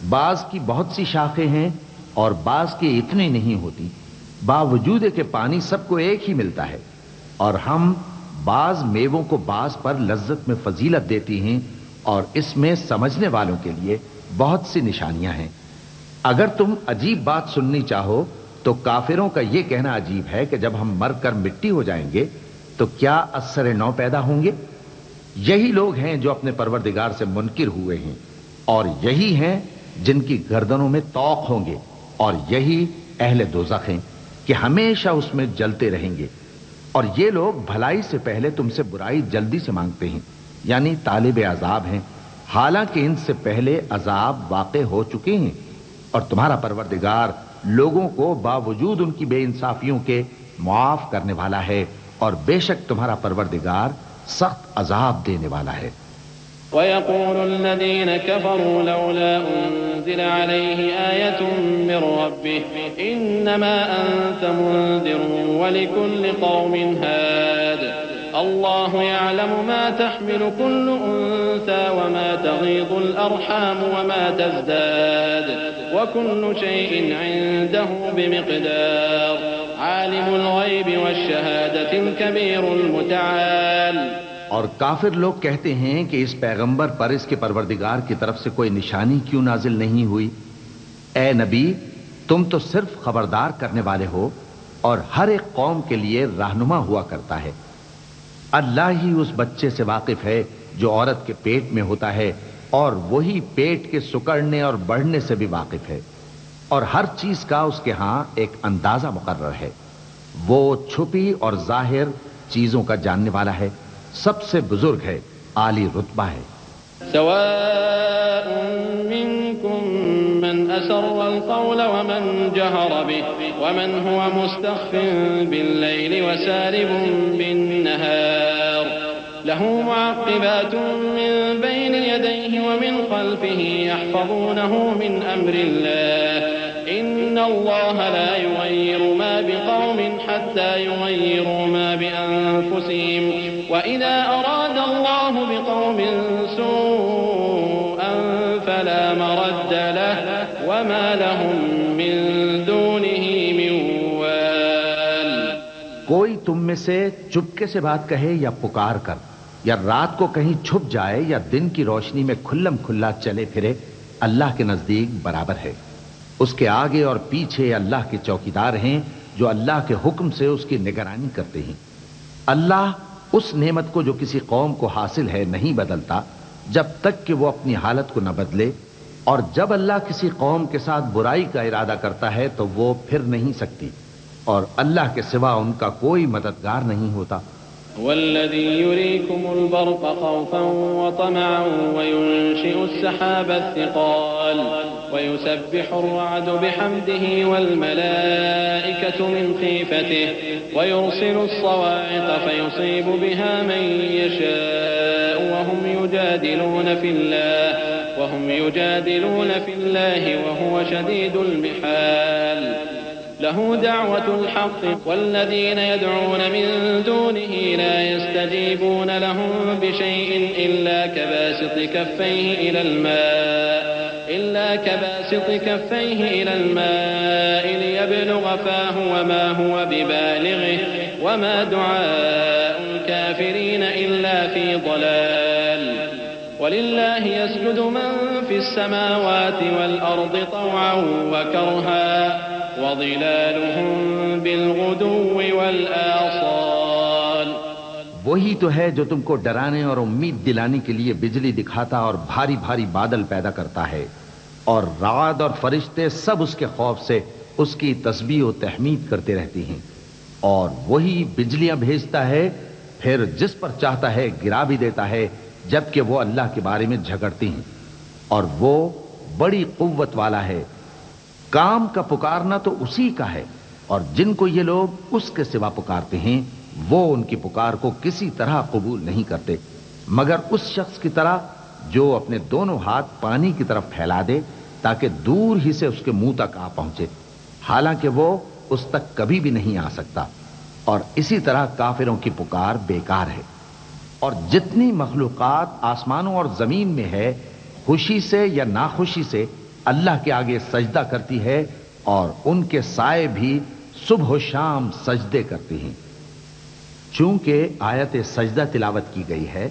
Speaker 2: بعض کی بہت سی شاخیں ہیں اور بعض کی اتنی نہیں ہوتی، باوجود کہ پانی سب کو ایک ہی ملتا ہے. اور ہم بعض میووں کو بعض پر لذت میں فضیلت دیتی ہیں اور اس میں سمجھنے والوں کے لیے بہت سی نشانیاں ہیں۔ اگر تم عجیب بات سننی چاہو تو کافروں کا یہ کہنا عجیب ہے کہ جب ہم مر کر مٹی ہو جائیں گے تو کیا اثر نو پیدا ہوں گے؟ یہی لوگ ہیں جو اپنے پروردگار سے منکر ہوئے ہیں، اور یہی ہیں جن کی گردنوں میں طوق ہوں گے، اور یہی اہل دوزخ ہیں کہ ہمیشہ اس میں جلتے رہیں گے۔ اور یہ لوگ بھلائی سے پہلے تم سے برائی جلدی سے مانگتے ہیں، یعنی طالب عذاب ہیں، حالانکہ ان سے پہلے عذاب واقع ہو چکے ہیں، اور تمہارا پروردگار لوگوں کو باوجود ان کی بے انصافیوں کے معاف کرنے والا ہے، اور بے شک تمہارا پروردگار سخت عذاب دینے والا ہے۔
Speaker 3: وَيَقُولُ الَّذِينَ كَفَرُوا لَوْلَا أُنزِلَ عَلَيْهِ آيَةٌ مِّن رَّبِّهِ إِنَّمَا أَنتَ مُنذِرٌ وَلِكُلِّ قَوْمٍ هَادٍ اللَّهُ يَعْلَمُ مَا تَحْمِلُ كُلُّ أُنثَىٰ وَمَا تَغِيضُ الْأَرْحَامُ وَمَا تَزْدَادُ وَكُلُّ شَيْءٍ عِندَهُ بِمِقْدَارٍ عَالِمُ الْغَيْبِ وَالشَّهَادَةِ الْكَبِيرُ الْمُتَعَالِ۔
Speaker 2: اور کافر لوگ کہتے ہیں کہ اس پیغمبر پر اس کے پروردگار کی طرف سے کوئی نشانی کیوں نازل نہیں ہوئی؟ اے نبی، تم تو صرف خبردار کرنے والے ہو اور ہر ایک قوم کے لیے رہنما ہوا کرتا ہے۔ اللہ ہی اس بچے سے واقف ہے جو عورت کے پیٹ میں ہوتا ہے، اور وہی پیٹ کے سکڑنے اور بڑھنے سے بھی واقف ہے، اور ہر چیز کا اس کے ہاں ایک اندازہ مقرر ہے۔ وہ چھپی اور ظاہر چیزوں کا جاننے والا ہے، سب سے بزرگ ہے، عالی رتبہ ہے۔
Speaker 3: سواء منكم من أسر القول ومن جهر به ومن هو مستخف بالليل وسارب بالنهار له معقبات من بين يديه ومن خلفه يحفظونه من أمر الله إن الله لا يغير ما بقوم حتى يغيروا ما بأنفسهم وإذا أراد الله بقوم سوءا فلا مرد له وما لهم من دونه من وال۔
Speaker 2: کوئی تم میں سے چپکے سے بات کہے یا پکار کر، یا رات کو کہیں چھپ جائے یا دن کی روشنی میں کھلم کھلا چلے پھرے، اللہ کے نزدیک برابر ہے۔ اس کے آگے اور پیچھے اللہ کے چوکیدار ہیں جو اللہ کے حکم سے اس کی نگرانی کرتے ہیں۔ اللہ اس نعمت کو جو کسی قوم کو حاصل ہے نہیں بدلتا جب تک کہ وہ اپنی حالت کو نہ بدلے، اور جب اللہ کسی قوم کے ساتھ برائی کا ارادہ کرتا ہے تو وہ پھر نہیں سکتی، اور اللہ کے سوا ان کا کوئی مددگار نہیں ہوتا۔
Speaker 3: والذي يريكم البرق خوفا وطمعا وينشئ السحاب الثقال ويسبح الرعد بحمده والملائكة من خيفته ويرسل الصواعق فيصيب بها من يشاء وهم يجادلون في الله وهو شديد المحال له دعوة الحق والذين يدعون من دونه لا يستجيبون لهم بشيء إلا كباسط كفيه إلى الماء ليبلغ فاه وما هو ببالغه وما دعاء الكافرين إلا في ضلال ولله يسجد من في السماوات والأرض طوعا وكرها وظلالهم بالغدو والآصال۔
Speaker 2: وہی تو ہے جو تم کو ڈرانے اور امید دلانے کے لیے بجلی دکھاتا اور بھاری بھاری بادل پیدا کرتا ہے، اور رعد اور فرشتے سب اس کے خوف سے اس کی تسبیح و تحمید کرتے رہتے ہیں، اور وہی بجلیاں بھیجتا ہے، پھر جس پر چاہتا ہے گرا بھی دیتا ہے، جبکہ وہ اللہ کے بارے میں جھگڑتے ہیں، اور وہ بڑی قوت والا ہے۔ کام کا پکارنا تو اسی کا ہے، اور جن کو یہ لوگ اس کے سوا پکارتے ہیں وہ ان کی پکار کو کسی طرح قبول نہیں کرتے مگر اس شخص کی طرح جو اپنے دونوں ہاتھ پانی کی طرف پھیلا دے تاکہ دور ہی سے اس کے منہ تک آ پہنچے، حالانکہ وہ اس تک کبھی بھی نہیں آ سکتا۔ اور اسی طرح کافروں کی پکار بیکار ہے۔ اور جتنی مخلوقات آسمانوں اور زمین میں ہے، خوشی سے یا ناخوشی سے اللہ کے آگے سجدہ کرتی ہے، اور ان کے سائے بھی صبح و شام سجدے کرتے ہیں۔ چونکہ آیت سجدہ تلاوت کی گئی ہے،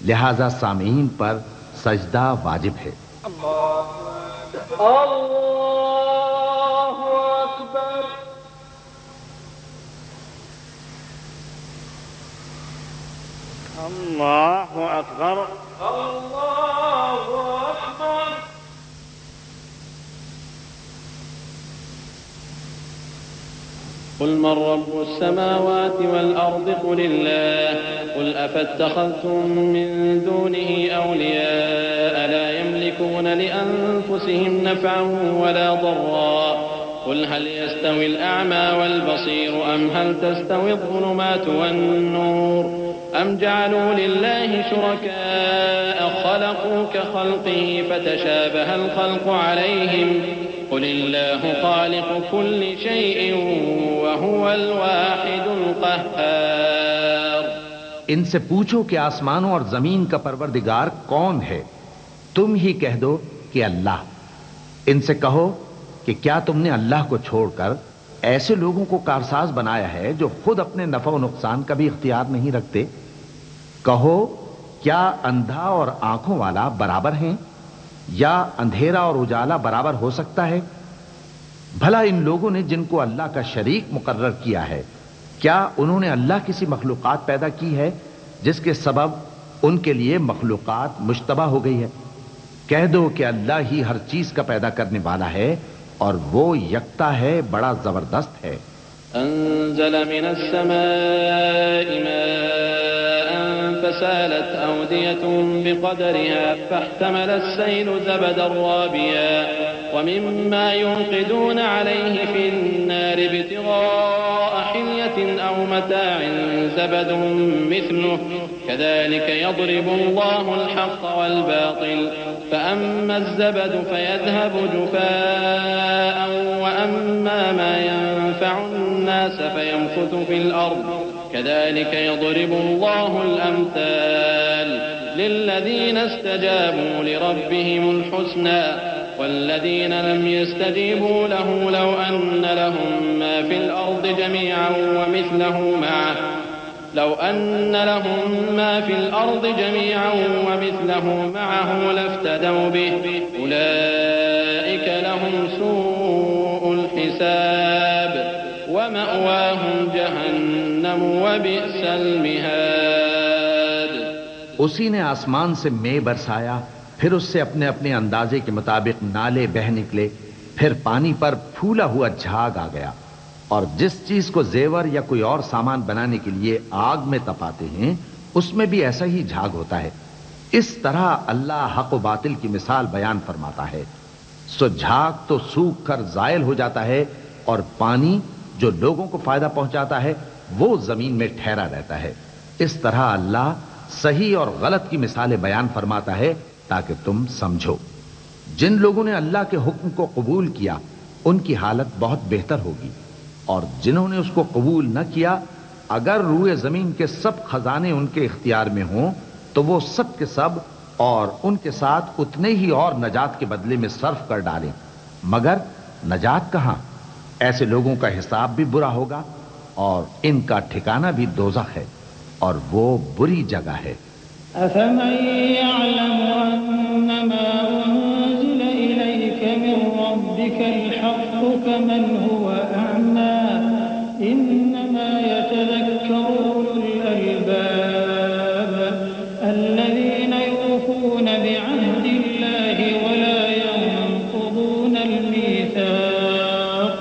Speaker 2: لہذا سامعین پر سجدہ واجب ہے۔
Speaker 3: اللہ اکبر۔ اللہ اکبر۔ اللہ اکبر۔ قل من رب السماوات والأرض قل الله قل أفاتخذتم من دونه أولياء لا يملكون لأنفسهم نفعا ولا ضرا قل هل يستوي الأعمى والبصير أم هل تستوي الظلمات والنور أم جعلوا لله شركاء خلقوا كخلقه فتشابه الخلق عليهم قل الله خالق كل شيء وهو الواحد القهار۔
Speaker 2: ان سے پوچھو کہ آسمانوں اور زمین کا پروردگار کون ہے؟ تم ہی کہہ دو کہ اللہ۔ ان سے کہو کہ کیا تم نے اللہ کو چھوڑ کر ایسے لوگوں کو کارساز بنایا ہے جو خود اپنے نفع و نقصان کا بھی اختیار نہیں رکھتے؟ کہو کیا اندھا اور آنکھوں والا برابر ہیں یا اندھیرا اور اجالا برابر ہو سکتا ہے؟ بھلا ان لوگوں نے جن کو اللہ کا شریک مقرر کیا ہے، کیا انہوں نے اللہ کسی مخلوقات پیدا کی ہے جس کے سبب ان کے لیے مخلوقات مشتبہ ہو گئی ہے؟ کہہ دو کہ اللہ ہی ہر چیز کا پیدا کرنے والا ہے اور وہ یکتا ہے، بڑا زبردست ہے۔
Speaker 3: انزل من السماء ماء فسالت أودية بقدرها فاحتمل السيل زبدا رابيا ومما يوقدون عليه في النار ابتغاء حلية أو متاع زبد مثله كذلك يضرب الله الحق والباطل فأما الزبد فيذهب جفاء وأما ما ينفع الناس فيمكث في الأرض كذلك يضرب الله الأمثال للذين استجابوا لربهم الحسنى والذين لم يستجيبوا له لو أن لهم ما في الأرض جميعا ومثله معه لافتدوا به أولئك لهم سوء الحساب ومأواهم جهنم وبئس المهاد۔
Speaker 2: اسی نے آسمان سے مے برسایا، پھر اس سے اپنے اپنے اندازے کے مطابق نالے بہہ نکلے، پھر پانی پر پھولا ہوا جھاگ آ گیا، اور جس چیز کو زیور یا کوئی اور سامان بنانے کے لیے آگ میں تپاتے ہیں اس میں بھی ایسا ہی جھاگ ہوتا ہے۔ اس طرح اللہ حق و باطل کی مثال بیان فرماتا ہے۔ سو جھاگ تو سوکھ کر زائل ہو جاتا ہے اور پانی جو لوگوں کو فائدہ پہنچاتا ہے وہ زمین میں ٹھہرا رہتا ہے۔ اس طرح اللہ صحیح اور غلط کی مثالیں بیان فرماتا ہے تاکہ تم سمجھو۔ جن لوگوں نے اللہ کے حکم کو قبول کیا ان کی حالت بہت بہتر ہوگی، اور جنہوں نے اس کو قبول نہ کیا اگر روئے زمین کے سب خزانے ان کے اختیار میں ہوں تو وہ سب کے سب اور ان کے ساتھ اتنے ہی اور نجات کے بدلے میں صرف کر ڈالیں، مگر نجات کہاں؟ ایسے لوگوں کا حساب بھی برا ہوگا اور ان کا ٹھکانہ بھی دوزخ ہے، اور وہ بری جگہ ہے۔
Speaker 1: أفمن يعلم أنما أنزل إليك من ربك الحق كمن هو أعمى إنما يتذكر أولو الألباب الذين يوفون بعهد الله ولا ينقضون الميثاق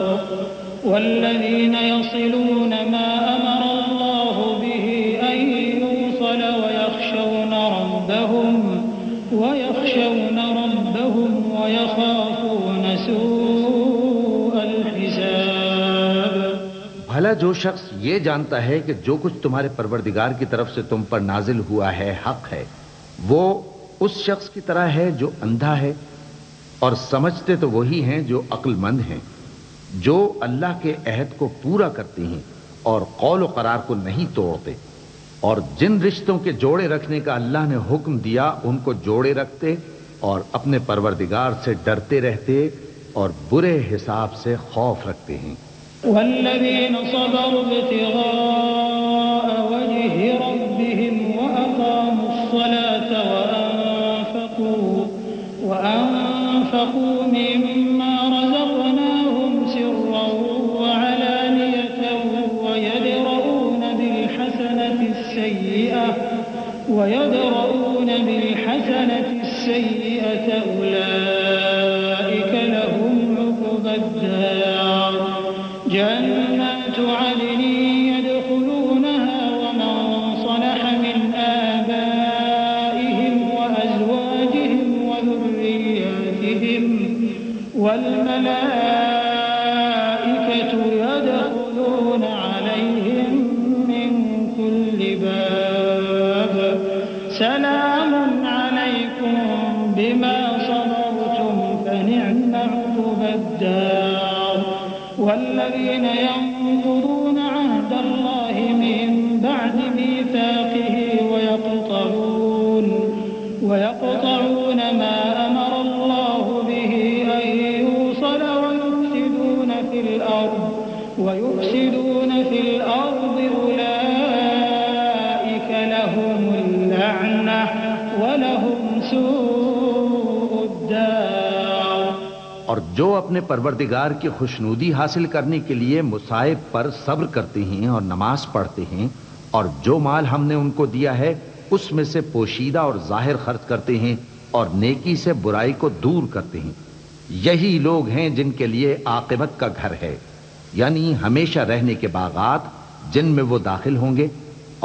Speaker 1: والذين يصلون ما أمر الله به أن يوصل ويخشون ربهم ويخافون سوء الحساب۔
Speaker 2: بھلا جو شخص یہ جانتا ہے کہ جو کچھ تمہارے پروردگار کی طرف سے تم پر نازل ہوا ہے حق ہے، وہ اس شخص کی طرح ہے جو اندھا ہے، اور سمجھتے تو وہی ہیں جو عقل مند ہیں، جو اللہ کے عہد کو پورا کرتے ہیں اور قول و قرار کو نہیں توڑتے، اور جن رشتوں کے جوڑے رکھنے کا اللہ نے حکم دیا ان کو جوڑے رکھتے اور اپنے پروردگار سے ڈرتے رہتے اور برے حساب سے خوف رکھتے ہیں۔
Speaker 1: والذين صبروا ابتغاء وجه ربهم وأقاموا الصلاة وأنفقوا وأنفقوا مما رزقناهم سرا وعلانية ويدرؤون بالحسنة السيئة أولئك لهم عقبى الدار جنات عدن يدخلونها ومن صلح من آبائهم وأزواجهم وذرياتهم والملائكة يدخلون عليهم من كل باب سلام عليكم بما صبرتم فنعم عقبى الدار والذين ينقضون عهد الله من بعد ميثاقه ويقطعون ما أمر الله به أن يوصل ويفسدون في الأرض أولئك لهم اللعنة ولهم سوء الدار۔
Speaker 2: اور جو اپنے پروردگار کی خوشنودی حاصل کرنے کے لیے مصائب پر صبر کرتے ہیں اور نماز پڑھتے ہیں، اور جو مال ہم نے ان کو دیا ہے اس میں سے پوشیدہ اور ظاہر خرچ کرتے ہیں اور نیکی سے برائی کو دور کرتے ہیں، یہی لوگ ہیں جن کے لیے عاقبت کا گھر ہے، یعنی ہمیشہ رہنے کے باغات جن میں وہ داخل ہوں گے،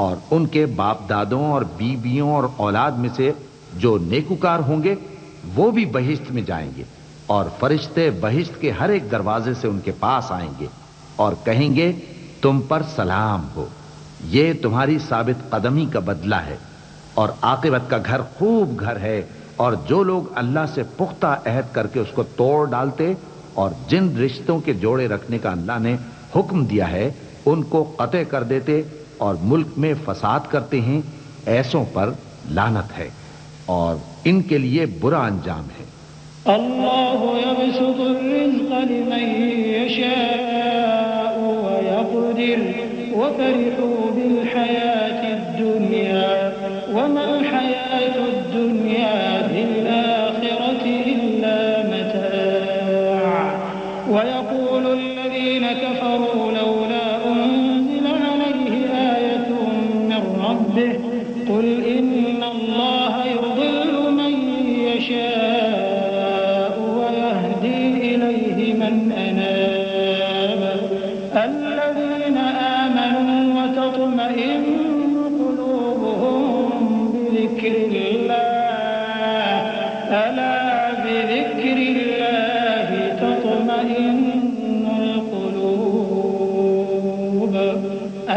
Speaker 2: اور ان کے باپ دادوں اور بیویوں اور اولاد میں سے جو نیکوکار ہوں گے وہ بھی بہشت میں جائیں گے، اور فرشتے بہشت کے ہر ایک دروازے سے ان کے پاس آئیں گے اور کہیں گے تم پر سلام ہو، یہ تمہاری ثابت قدمی کا بدلہ ہے، اور عاقبت کا گھر خوب گھر ہے۔ اور جو لوگ اللہ سے پختہ عہد کر کے اس کو توڑ ڈالتے اور جن رشتوں کے جوڑے رکھنے کا اللہ نے حکم دیا ہے ان کو قطع کر دیتے اور ملک میں فساد کرتے ہیں، ایسوں پر لعنت ہے اور ان کے لیے برا انجام ہے۔
Speaker 1: اللہ يبسط الرزق لمن يشاء ويقدر وفرحوا بالحياة الدنيا وما الحياة الدنيا في الآخرة إلا متاع ويقول الذين كفروا لولا أنزل عليه آية من ربه قل إن الله يضل من يشاء ويهدي إليه من أناب الذين آمنوا وتطمئن قلوبهم بذكر الله ألا بذكر الله تطمئن القلوب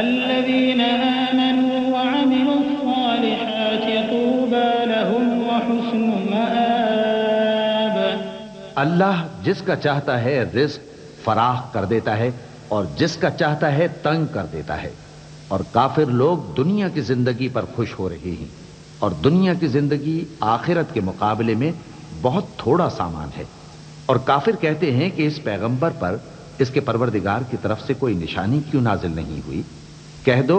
Speaker 1: الذين آمنوا وعملوا الصالحات طوبى لهم وحسن مآب۔
Speaker 2: اللہ جس کا چاہتا ہے رزق فراخ کر دیتا ہے اور جس کا چاہتا ہے تنگ کر دیتا ہے، اور کافر لوگ دنیا کی زندگی پر خوش ہو رہے ہیں، اور دنیا کی زندگی آخرت کے مقابلے میں بہت تھوڑا سامان ہے۔ اور کافر کہتے ہیں کہ اس پیغمبر پر اس کے پروردگار کی طرف سے کوئی نشانی کیوں نازل نہیں ہوئی؟ کہہ دو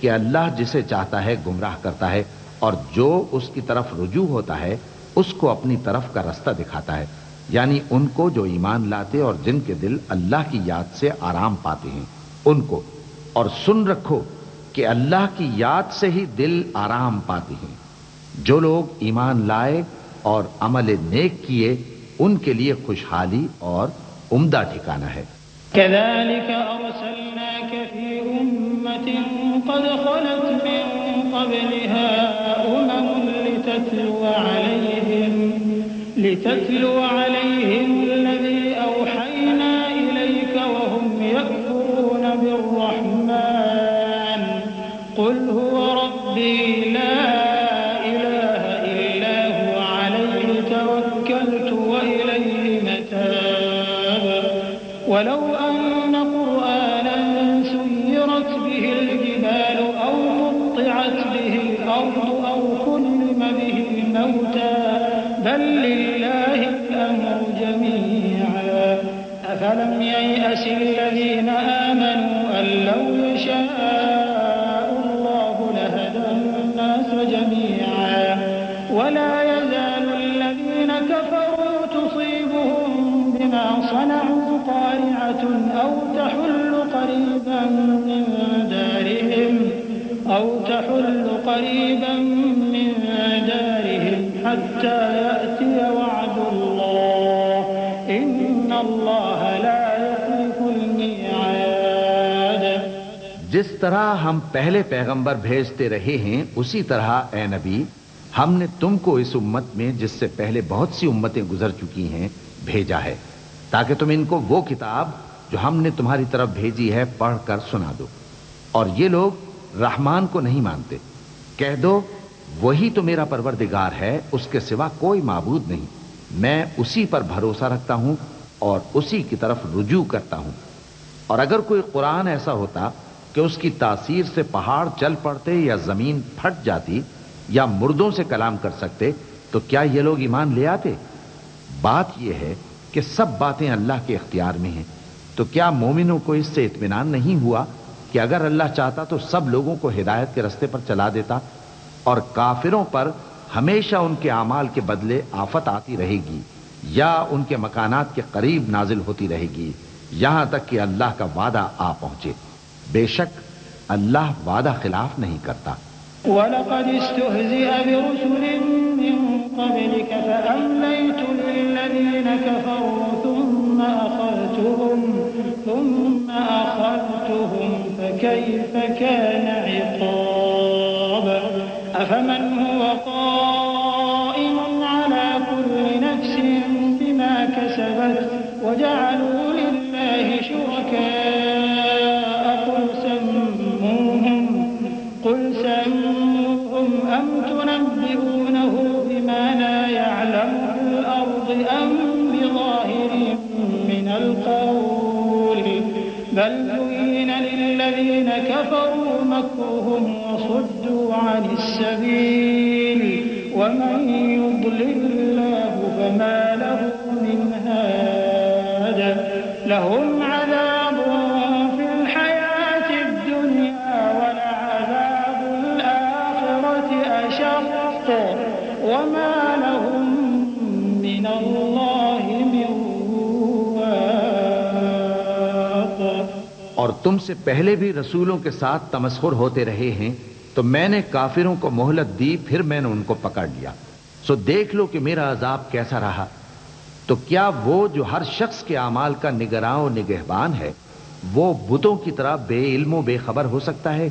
Speaker 2: کہ اللہ جسے چاہتا ہے گمراہ کرتا ہے، اور جو اس کی طرف رجوع ہوتا ہے اس کو اپنی طرف کا رستہ دکھاتا ہے، یعنی ان کو جو ایمان لاتے اور جن کے دل اللہ کی یاد سے آرام پاتے ہیں ان کو۔ اور سن رکھو کہ اللہ کی یاد سے ہی دل آرام پاتے ہیں۔ جو لوگ ایمان لائے اور عمل نیک کیے ان کے لیے خوشحالی اور عمدہ ٹھکانہ ہے۔
Speaker 1: كذلك أرسلناك في أمة قد خلت من قبلها أمم لتتلو عليهم الذي أوحينا إليك وهم يكفرون بالرحمن قل هو ربي لا إله إلا هو عليه توكلت وإليه متاب ولو أن قرآنا سيرت به الجبال أو قطعت به الأرض أو كلم به الموتى بل لله الأمر جميعا أفلم ييأس الذين آمنوا أن لو يشاء الله لهدى الناس جميعا ولا يزال الذين كفروا تصيبهم صنعوا قارعة أو تحل قريبا من دارهم حتى يأتي وعد الله إن الله لا يخلف الميعاد۔
Speaker 2: جس طرح ہم پہلے پیغمبر بھیجتے رہے ہیں اسی طرح اے نبی ہم نے تم کو اس امت میں جس سے پہلے بہت سی امتیں گزر چکی ہیں بھیجا ہے تاکہ تم ان کو وہ کتاب جو ہم نے تمہاری طرف بھیجی ہے پڑھ کر سنا دو، اور یہ لوگ رحمان کو نہیں مانتے۔ کہہ دو وہی تو میرا پروردگار ہے، اس کے سوا کوئی معبود نہیں، میں اسی پر بھروسہ رکھتا ہوں اور اسی کی طرف رجوع کرتا ہوں۔ اور اگر کوئی قرآن ایسا ہوتا کہ اس کی تاثیر سے پہاڑ چل پڑتے یا زمین پھٹ جاتی یا مردوں سے کلام کر سکتے تو کیا یہ لوگ ایمان لے آتے؟ بات یہ ہے کہ سب باتیں اللہ کے اختیار میں ہیں، تو کیا مومنوں کو اس سے اطمینان نہیں ہوا کہ اگر اللہ چاہتا تو سب لوگوں کو ہدایت کے رستے پر چلا دیتا؟ اور کافروں پر ہمیشہ ان کے اعمال کے بدلے آفت آتی رہے گی یا ان کے مکانات کے قریب نازل ہوتی رہے گی یہاں تک کہ اللہ کا وعدہ آ پہنچے۔ بے شک اللہ وعدہ خلاف نہیں کرتا۔
Speaker 1: وَلَقَدِ اسْتُهْزِئَ بِرُسُلٍ مِّن قَبْلِكَ فَأَمْلَيْتُ لِلَّذِينَ كَفَرُوا ثُمَّ أَخَذْتُهُمْ فَكَيْفَ كَانَ عِقَابِ أَفَمَنْ هُوَ قَائِمٌ عَلَى كُلِّ نَفْسٍ بِمَا كَسَبَتْ وَجَعَلُوا لِلَّهِ شُرَكَاءَ قُلْ سَمُّوهُمْ أَمْ تُنَبِّئُونَهُ بِمَا لَا يَعْلَمُ فِي الْأَرْضِ أَمْ بِظَاهِرٍ مِّنَ الْقَوْلِ بَلْ زُيِّنَ لِلَّذِينَ كَفَرُوا مَكْرُهُمْ وَصُدُّوا عَنِ السَّبِيلِ وَمَن يُضْلِلِ اللَّهُ فَمَا لَهُ مِنْ هَادٍ لَهُمْ عَذَابٌ فِي الْحَيَاةِ الدُّنْيَا وَلَعَذَابُ الْآخِرَةِ أَشَقُّ وَمَا لَهُم مِّنَ اللَّهِ مِن وَاقٍ۔
Speaker 2: اور تم سے پہلے بھی رسولوں کے ساتھ تمسخر ہوتے رہے ہیں تو میں نے کافروں کو مہلت دی، پھر میں نے ان کو پکڑ لیا، سو دیکھ لو کہ میرا عذاب کیسا رہا۔ تو کیا وہ جو ہر شخص کے اعمال کا نگراں و نگہبان ہے وہ بتوں کی طرح بے علم و بے خبر ہو سکتا ہے؟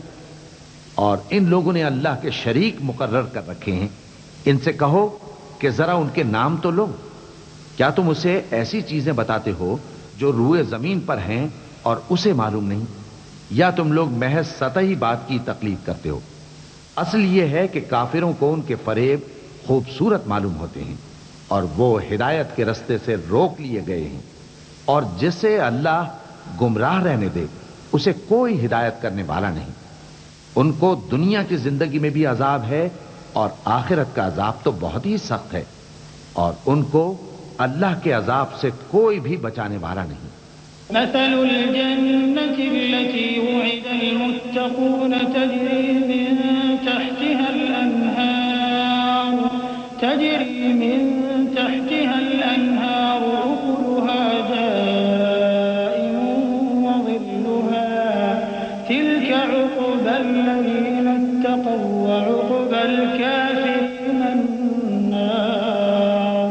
Speaker 2: اور ان لوگوں نے اللہ کے شریک مقرر کر رکھے ہیں، ان سے کہو کہ ذرا ان کے نام تو لو۔ کیا تم اسے ایسی چیزیں بتاتے ہو جو روئے زمین پر ہیں اور اسے معلوم نہیں، یا تم لوگ محض سطحی بات کی تقلید کرتے ہو؟ اصل یہ ہے کہ کافروں کو ان کے فریب خوبصورت معلوم ہوتے ہیں اور وہ ہدایت کے رستے سے روک لیے گئے ہیں، اور جسے اللہ گمراہ رہنے دے اسے کوئی ہدایت کرنے والا نہیں۔ ان کو دنیا کی زندگی میں بھی عذاب ہے اور آخرت کا عذاب تو بہت ہی سخت ہے، اور ان کو اللہ کے عذاب سے کوئی بھی بچانے والا نہیں۔
Speaker 1: مثل الجنة التي وعد المتقون تجري من تحتها الأنهار أكلها دائم وظلها تلك عقبى الذين اتقوا وعقبى الكافرين النار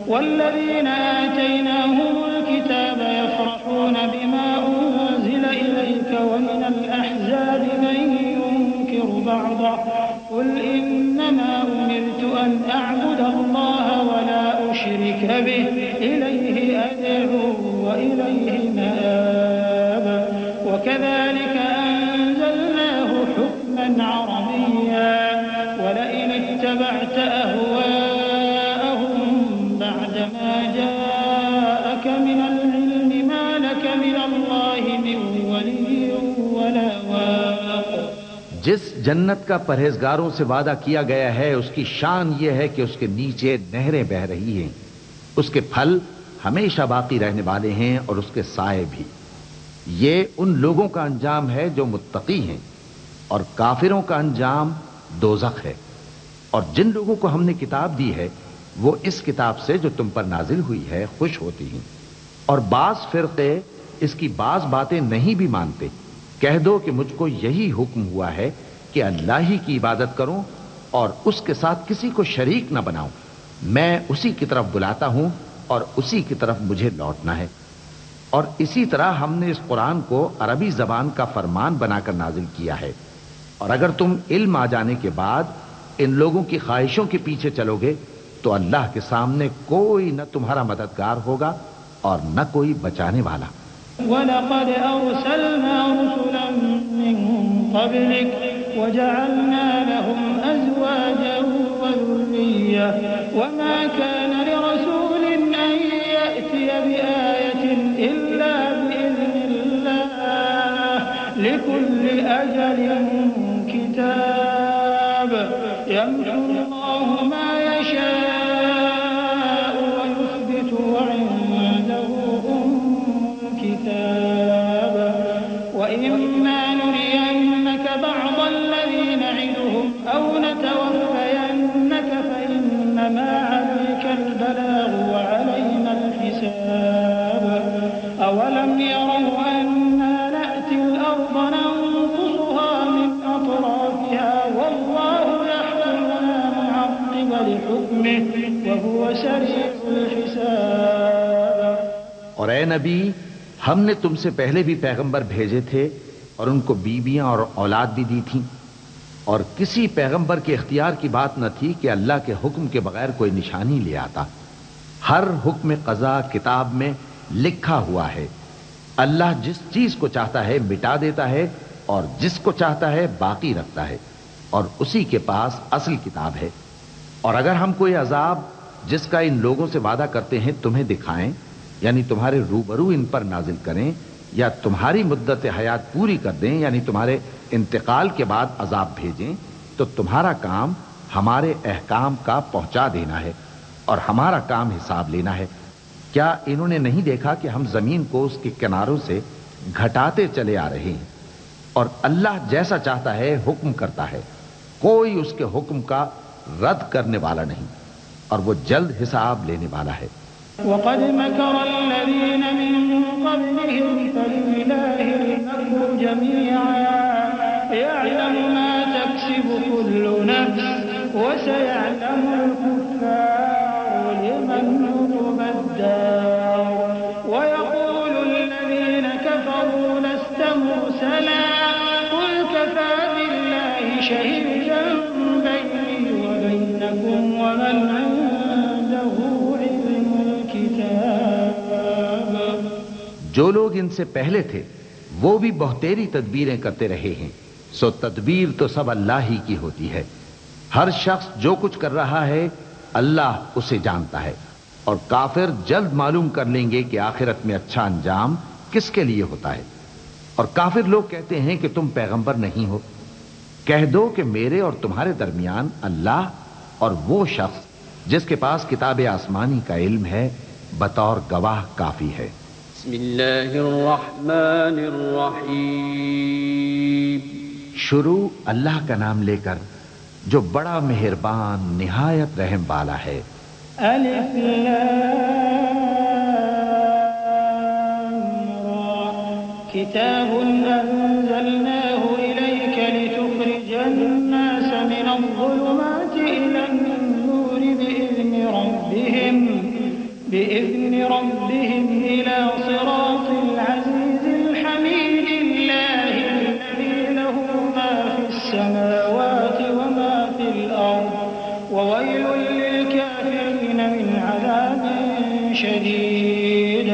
Speaker 1: والذين آتيناهم الكتاب يفرحون بما أنزل إليك ومن الأحزاب من ينكر بعضه قل إنما أمرت أن أعبد الله ولا أشرك به إليه أدعو وإليه مآب وكذلك أنزلناه حكما عربيا ولئن اتبعت أهواءهم بعدما جاءك من العلم ما لك من الله من ولي ولا واق۔
Speaker 2: جس جنت کا پرہیزگاروں سے وعدہ کیا گیا ہے اس کی شان یہ ہے کہ اس کے نیچے نہریں بہہ رہی ہیں، اس کے پھل ہمیشہ باقی رہنے والے ہیں اور اس کے سائے بھی۔ یہ ان لوگوں کا انجام ہے جو متقی ہیں، اور کافروں کا انجام دوزخ ہے۔ اور جن لوگوں کو ہم نے کتاب دی ہے وہ اس کتاب سے جو تم پر نازل ہوئی ہے خوش ہوتی ہیں، اور بعض فرقے اس کی بعض باتیں نہیں بھی مانتے. کہہ دو کہ مجھ کو یہی حکم ہوا ہے کہ اللہ ہی کی عبادت کروں اور اس کے ساتھ کسی کو شریک نہ بناؤں. میں اسی کی طرف بلاتا ہوں اور اسی کی طرف مجھے لوٹنا ہے. اور اسی طرح ہم نے اس قرآن کو عربی زبان کا فرمان بنا کر نازل کیا ہے. اور اگر تم علم آ جانے کے بعد ان لوگوں کی خواہشوں کے پیچھے چلو گے تو اللہ کے سامنے کوئی نہ تمہارا مددگار ہوگا اور نہ کوئی بچانے والا.
Speaker 1: وَلَقَدْ أَرْسَلْنَا رُسُلًا مِّن قَبْلِكَ وَجَعَلْنَا لَهُمْ أَزْوَاجًا وَذُرِّيَّةً وَمَا كَانَ لِرَسُولٍ أَن يَأْتِيَ بِآيَةٍ إِلَّا بِإِذْنِ اللَّهِ لِكُلِّ أَجَلٍ كِتَابٌ يَمْحُو اللَّهُ مَا يَشَاءُ وَيُثْبِتُ وَعِندَهُ الكتاب وإما نرينك بعض الذي نعدهم أو نتوفينك فإنما عليك البلاغ وعلينا الحساب أولم يروا أنا نأتي الأرض ننقصها من أطرافها والله يحكم لا معقب لحكمه وهو سريع الحساب.
Speaker 2: اور اے نبی، ہم نے تم سے پہلے بھی پیغمبر بھیجے تھے اور ان کو بیویاں اور اولاد بھی دی تھیں، اور کسی پیغمبر کے اختیار کی بات نہ تھی کہ اللہ کے حکم کے بغیر کوئی نشانی لے آتا. ہر حکم قضا کتاب میں لکھا ہوا ہے. اللہ جس چیز کو چاہتا ہے مٹا دیتا ہے اور جس کو چاہتا ہے باقی رکھتا ہے، اور اسی کے پاس اصل کتاب ہے. اور اگر ہم کوئی عذاب جس کا ان لوگوں سے وعدہ کرتے ہیں تمہیں دکھائیں، یعنی تمہارے روبرو ان پر نازل کریں، یا تمہاری مدت حیات پوری کر دیں، یعنی تمہارے انتقال کے بعد عذاب بھیجیں، تو تمہارا کام ہمارے احکام کا پہنچا دینا ہے اور ہمارا کام حساب لینا ہے. کیا انہوں نے نہیں دیکھا کہ ہم زمین کو اس کے کناروں سے گھٹاتے چلے آ رہے ہیں؟ اور اللہ جیسا چاہتا ہے حکم کرتا ہے، کوئی اس کے حکم کا رد کرنے والا نہیں، اور وہ جلد حساب لینے والا ہے.
Speaker 1: وقد مكر الذين من قبلهم فلله المكر جميعا يعلم ما تكسب كل نفس وسيعلم الكفار لمن عقبى الدار ويقول الذين كفروا لست مرسلا قل كفى بالله شهيدا بيني وبينكم ومن عنده
Speaker 2: جو لوگ ان سے پہلے تھے وہ بھی بہتیری تدبیریں کرتے رہے ہیں، سو تدبیر تو سب اللہ ہی کی ہوتی ہے. ہر شخص جو کچھ کر رہا ہے اللہ اسے جانتا ہے، اور کافر جلد معلوم کر لیں گے کہ آخرت میں اچھا انجام کس کے لیے ہوتا ہے. اور کافر لوگ کہتے ہیں کہ تم پیغمبر نہیں ہو. کہہ دو کہ میرے اور تمہارے درمیان اللہ اور وہ شخص جس کے پاس کتاب آسمانی کا علم ہے بطور گواہ کافی ہے.
Speaker 3: بسم اللہ الرحمن الرحیم.
Speaker 2: شروع اللہ کا نام لے کر جو بڑا مہربان نہایت رحم والا ہے.
Speaker 1: الف لام را کتاب انزلناه الیک لتخرج الناس من الظلمات الى النور بإذن ربهم إلى صراط العزيز الحميد الله الذي له ما في السماوات وما في الأرض وويل للكافرين من عذاب شديد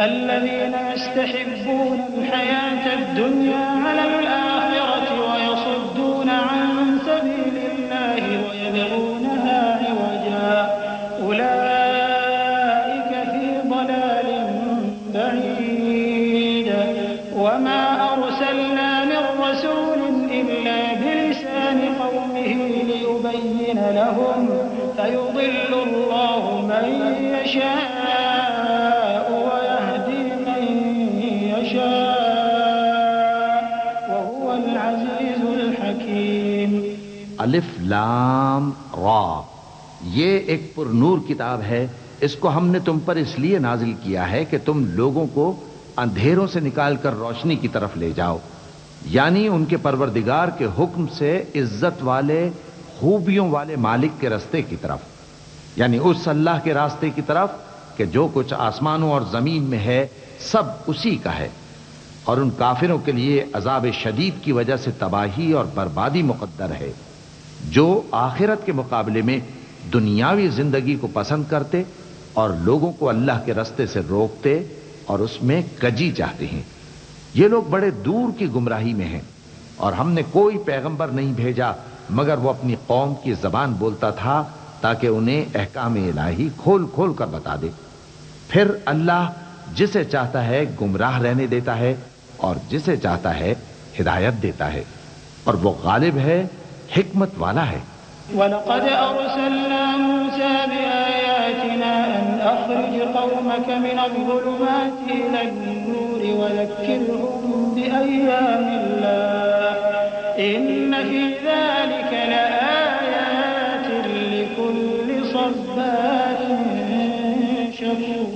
Speaker 1: الذين يستحبون الحياة الدنيا على الآخرة ويصدون عن سبيل الله ويبغونها عوجا أولئك في ضلال بعيد وما أرسلنا من رسول إلا بلسان قومه ليبين لهم فيضل الله من يشاء ويهدي من يشاء وهو العزيز الحكيم.
Speaker 2: الف لام را، یہ ایک پر نور کتاب ہے اس کو ہم نے تم پر اس لیے نازل کیا ہے کہ تم لوگوں کو اندھیروں سے نکال کر روشنی کی طرف لے جاؤ، یعنی ان کے پروردگار کے حکم سے عزت والے خوبیوں والے مالک کے راستے کی طرف، یعنی اس اللہ کے راستے کی طرف کہ جو کچھ آسمانوں اور زمین میں ہے سب اسی کا ہے، اور ان کافروں کے لیے عذاب شدید کی وجہ سے تباہی اور بربادی مقدر ہے جو آخرت کے مقابلے میں دنیاوی زندگی کو پسند کرتے اور لوگوں کو اللہ کے راستے سے روکتے اور اس میں کجی چاہتے ہیں۔ یہ لوگ بڑے دور کی گمراہی میں ہیں، اور ہم نے کوئی پیغمبر نہیں بھیجا مگر وہ اپنی قوم کی زبان بولتا تھا تاکہ انہیں احکام الہی کھول کھول کر بتا دے۔ پھر اللہ جسے چاہتا ہے گمراہ رہنے دیتا ہے اور جسے چاہتا ہے ہدایت دیتا ہے، اور وہ غالب ہے، حکمت والا ہے۔
Speaker 1: وَلَقَدْ أَرْسَلْنَا مُوسَى بِآيَاتِنَا أَنْ أَخْرِجْ قَوْمَكَ مِنَ الظُّلُمَاتِ إِلَى النُّورِ وَذَكِّرْهُم بِأَيَّامِ اللَّهِ إِنَّ فِي ذَلِكَ لَآيَاتٍ لِكُلِّ صَبَّارٍ شَكُورٍ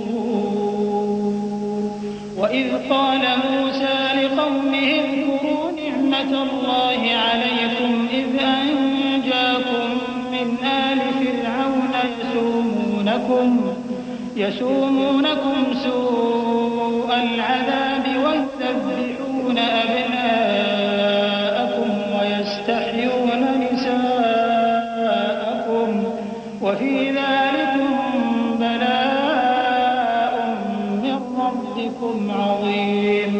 Speaker 1: وَإِذْ قَالَ مُوسَى لِقَوْمِهِ اذْكُرُوا نِعْمَةَ اللَّهِ عَلَيْكُمْ إِذْ أَنْجَاكُمْ مِنْ آلِ فِرْعَوْنَ يَسُومُونَكُمْ سُوءَ الْعَذَابِ وَيُذَبِّحُونَ أَبْنَاءَكُمْ وَيَسْتَحْيُونَ نِسَاءَكُمْ وَفِي ذَلِكُمْ بَلَاءٌ مِّن رَّبِّكُمْ عَظِيمٌ۔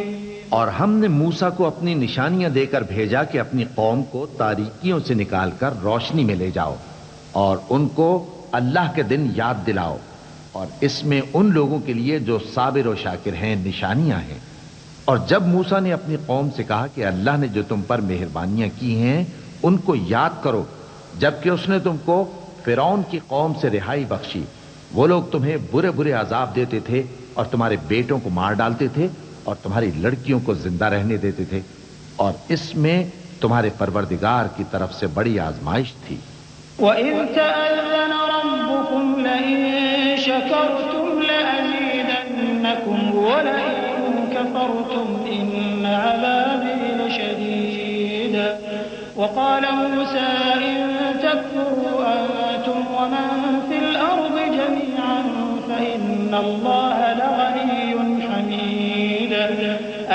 Speaker 2: اور ہم نے موسیٰ کو اپنی نشانیاں دے کر بھیجا کہ اپنی قوم کو تاریکیوں سے نکال کر روشنی میں لے جاؤ اور ان کو اللہ کے دن یاد دلاؤ، اور اس میں ان لوگوں کے لیے جو صابر و شاکر ہیں نشانیاں ہیں۔ اور جب موسیٰ نے اپنی قوم سے کہا کہ اللہ نے جو تم پر مہربانیاں کی ہیں ان کو یاد کرو، جبکہ اس نے تم کو فرعون کی قوم سے رہائی بخشی، وہ لوگ تمہیں برے برے عذاب دیتے تھے اور تمہارے بیٹوں کو مار ڈالتے تھے اور تمہاری لڑکیوں کو زندہ رہنے دیتے تھے، اور اس میں تمہارے پروردگار کی طرف سے بڑی آزمائش تھی۔
Speaker 1: وَإِذْ تَأَذَّنَ رَبُّكُمْ لَئِن شَكَرْتُمْ لَأَزِيدَنَّكُمْ وَلَئِن كَفَرْتُمْ إِنَّ عَذَابِي لَشَدِيدٌ وَقَالَ مُوسَى إِن تَكْفُرُوا أَنتُمْ وَمَن فِي الْأَرْضِ جَمِيعًا فَإِنَّ اللَّهَ لَغَنِيٌّ حَمِيدٌ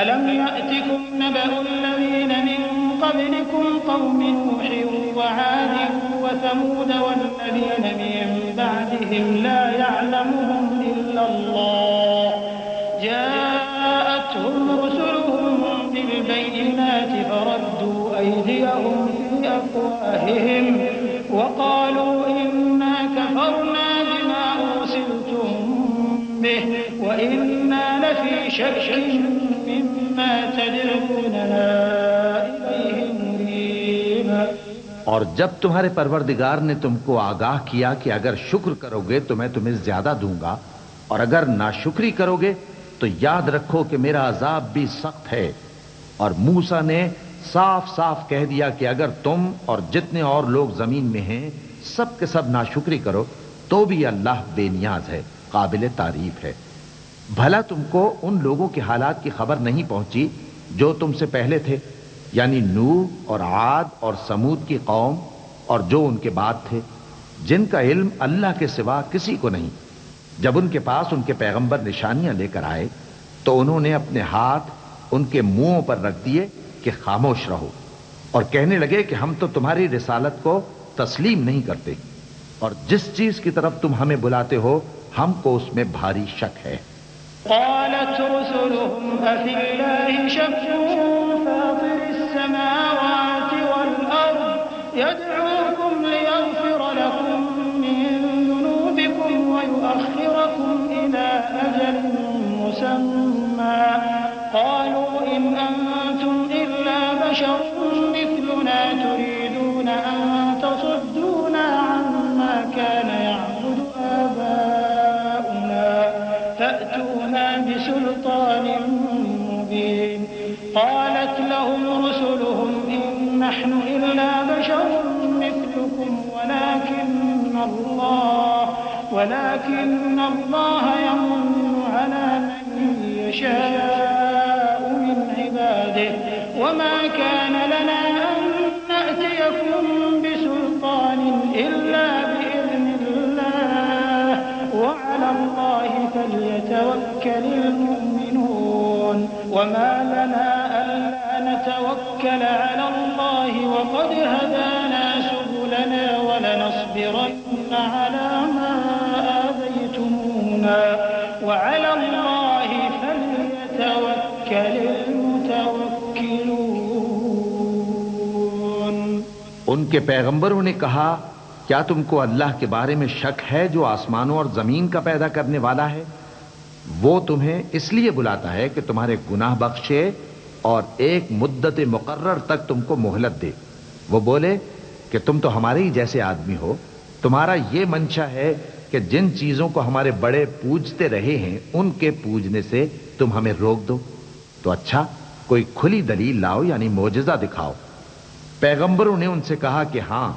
Speaker 1: أَلَمْ يَأْتِكُمْ نَبَأُ الَّذِينَ مِن قَبْلِكُمْ قَوْمِ نُوحٍ وَعَادٍ وَثَمُودَ وَالَّذِينَ مِن بَعْدِهِمْ لَا يَعْلَمُهُمْ إِلَّا اللَّهُ جَاءَتْهُمْ رُسُلُهُم بِالْبَيِّنَاتِ فَرَدُّوا أَيْدِيَهُمْ فِي أَفْوَاهِهِمْ وَقَالُوا إِنَّا كَفَرْنَا بِمَا أُرْسِلْتُم بِهِ وَإِنَّا لَفِي شَكٍّ مِّمَّا تَدْعُونَنَا إِلَيْهِ مُرِيبٍ۔
Speaker 2: اور جب تمہارے پروردگار نے تم کو آگاہ کیا کہ اگر شکر کرو گے تو میں تمہیں زیادہ دوں گا، اور اگر ناشکری کرو گے تو یاد رکھو کہ میرا عذاب بھی سخت ہے، اور موسیٰ نے صاف صاف کہہ دیا کہ اگر تم اور جتنے اور لوگ زمین میں ہیں سب کے سب ناشکری کرو تو بھی اللہ بے نیاز ہے، قابل تعریف ہے۔ بھلا تم کو ان لوگوں کے حالات کی خبر نہیں پہنچی جو تم سے پہلے تھے، یعنی نوح اور عاد اور سمود کی قوم اور جو ان کے بعد تھے، جن کا علم اللہ کے سوا کسی کو نہیں۔ جب ان کے پاس ان کے پیغمبر نشانیاں لے کر آئے تو انہوں نے اپنے ہاتھ ان کے منہوں پر رکھ دیے کہ خاموش رہو، اور کہنے لگے کہ ہم تو تمہاری رسالت کو تسلیم نہیں کرتے، اور جس چیز کی طرف تم ہمیں بلاتے ہو ہم کو اس میں بھاری شک ہے۔
Speaker 1: قالت رسلهم أفي الله شك فاطر السماوات والأرض يدعوكم ليغفر لكم من ذنوبكم ويؤخركم إلى أجل مسمى قالوا إن أنتم إلا بشر مثلنا تريدون أن تصدونا عما كان يعبد آباؤنا فأتونا بسلطان مبين قالت لهم رسلهم إن نحن إلا بشر مثلكم ولكن الله يمن على من يشاء من عباده وما كان لنا أن نأتيكم بسلطان إلا بإذن الله وعلى الله فليتوكل المؤمنون وما لنا ألا نتوكل على الله وقد هدانا سبلنا ولنصبرن على ما آذيتمونا وعلى الله فليتوكل المتوكلون.
Speaker 2: ان کے پیغمبروں نے کہا کیا تم کو اللہ کے بارے میں شک ہے جو آسمانوں اور زمین کا پیدا کرنے والا ہے؟ وہ تمہیں اس لیے بلاتا ہے کہ تمہارے گناہ بخشے اور ایک مدت مقرر تک تم کو مہلت دے. وہ بولے کہ تم تو ہمارے ہی جیسے آدمی ہو، تمہارا یہ منشا ہے کہ جن چیزوں کو ہمارے بڑے پوجتے رہے ہیں ان کے پوجنے سے تم ہمیں روک دو. تو اچھا کوئی کھلی دلیل لاؤ، یعنی معجزہ دکھاؤ. پیغمبروں نے ان سے کہا کہ ہاں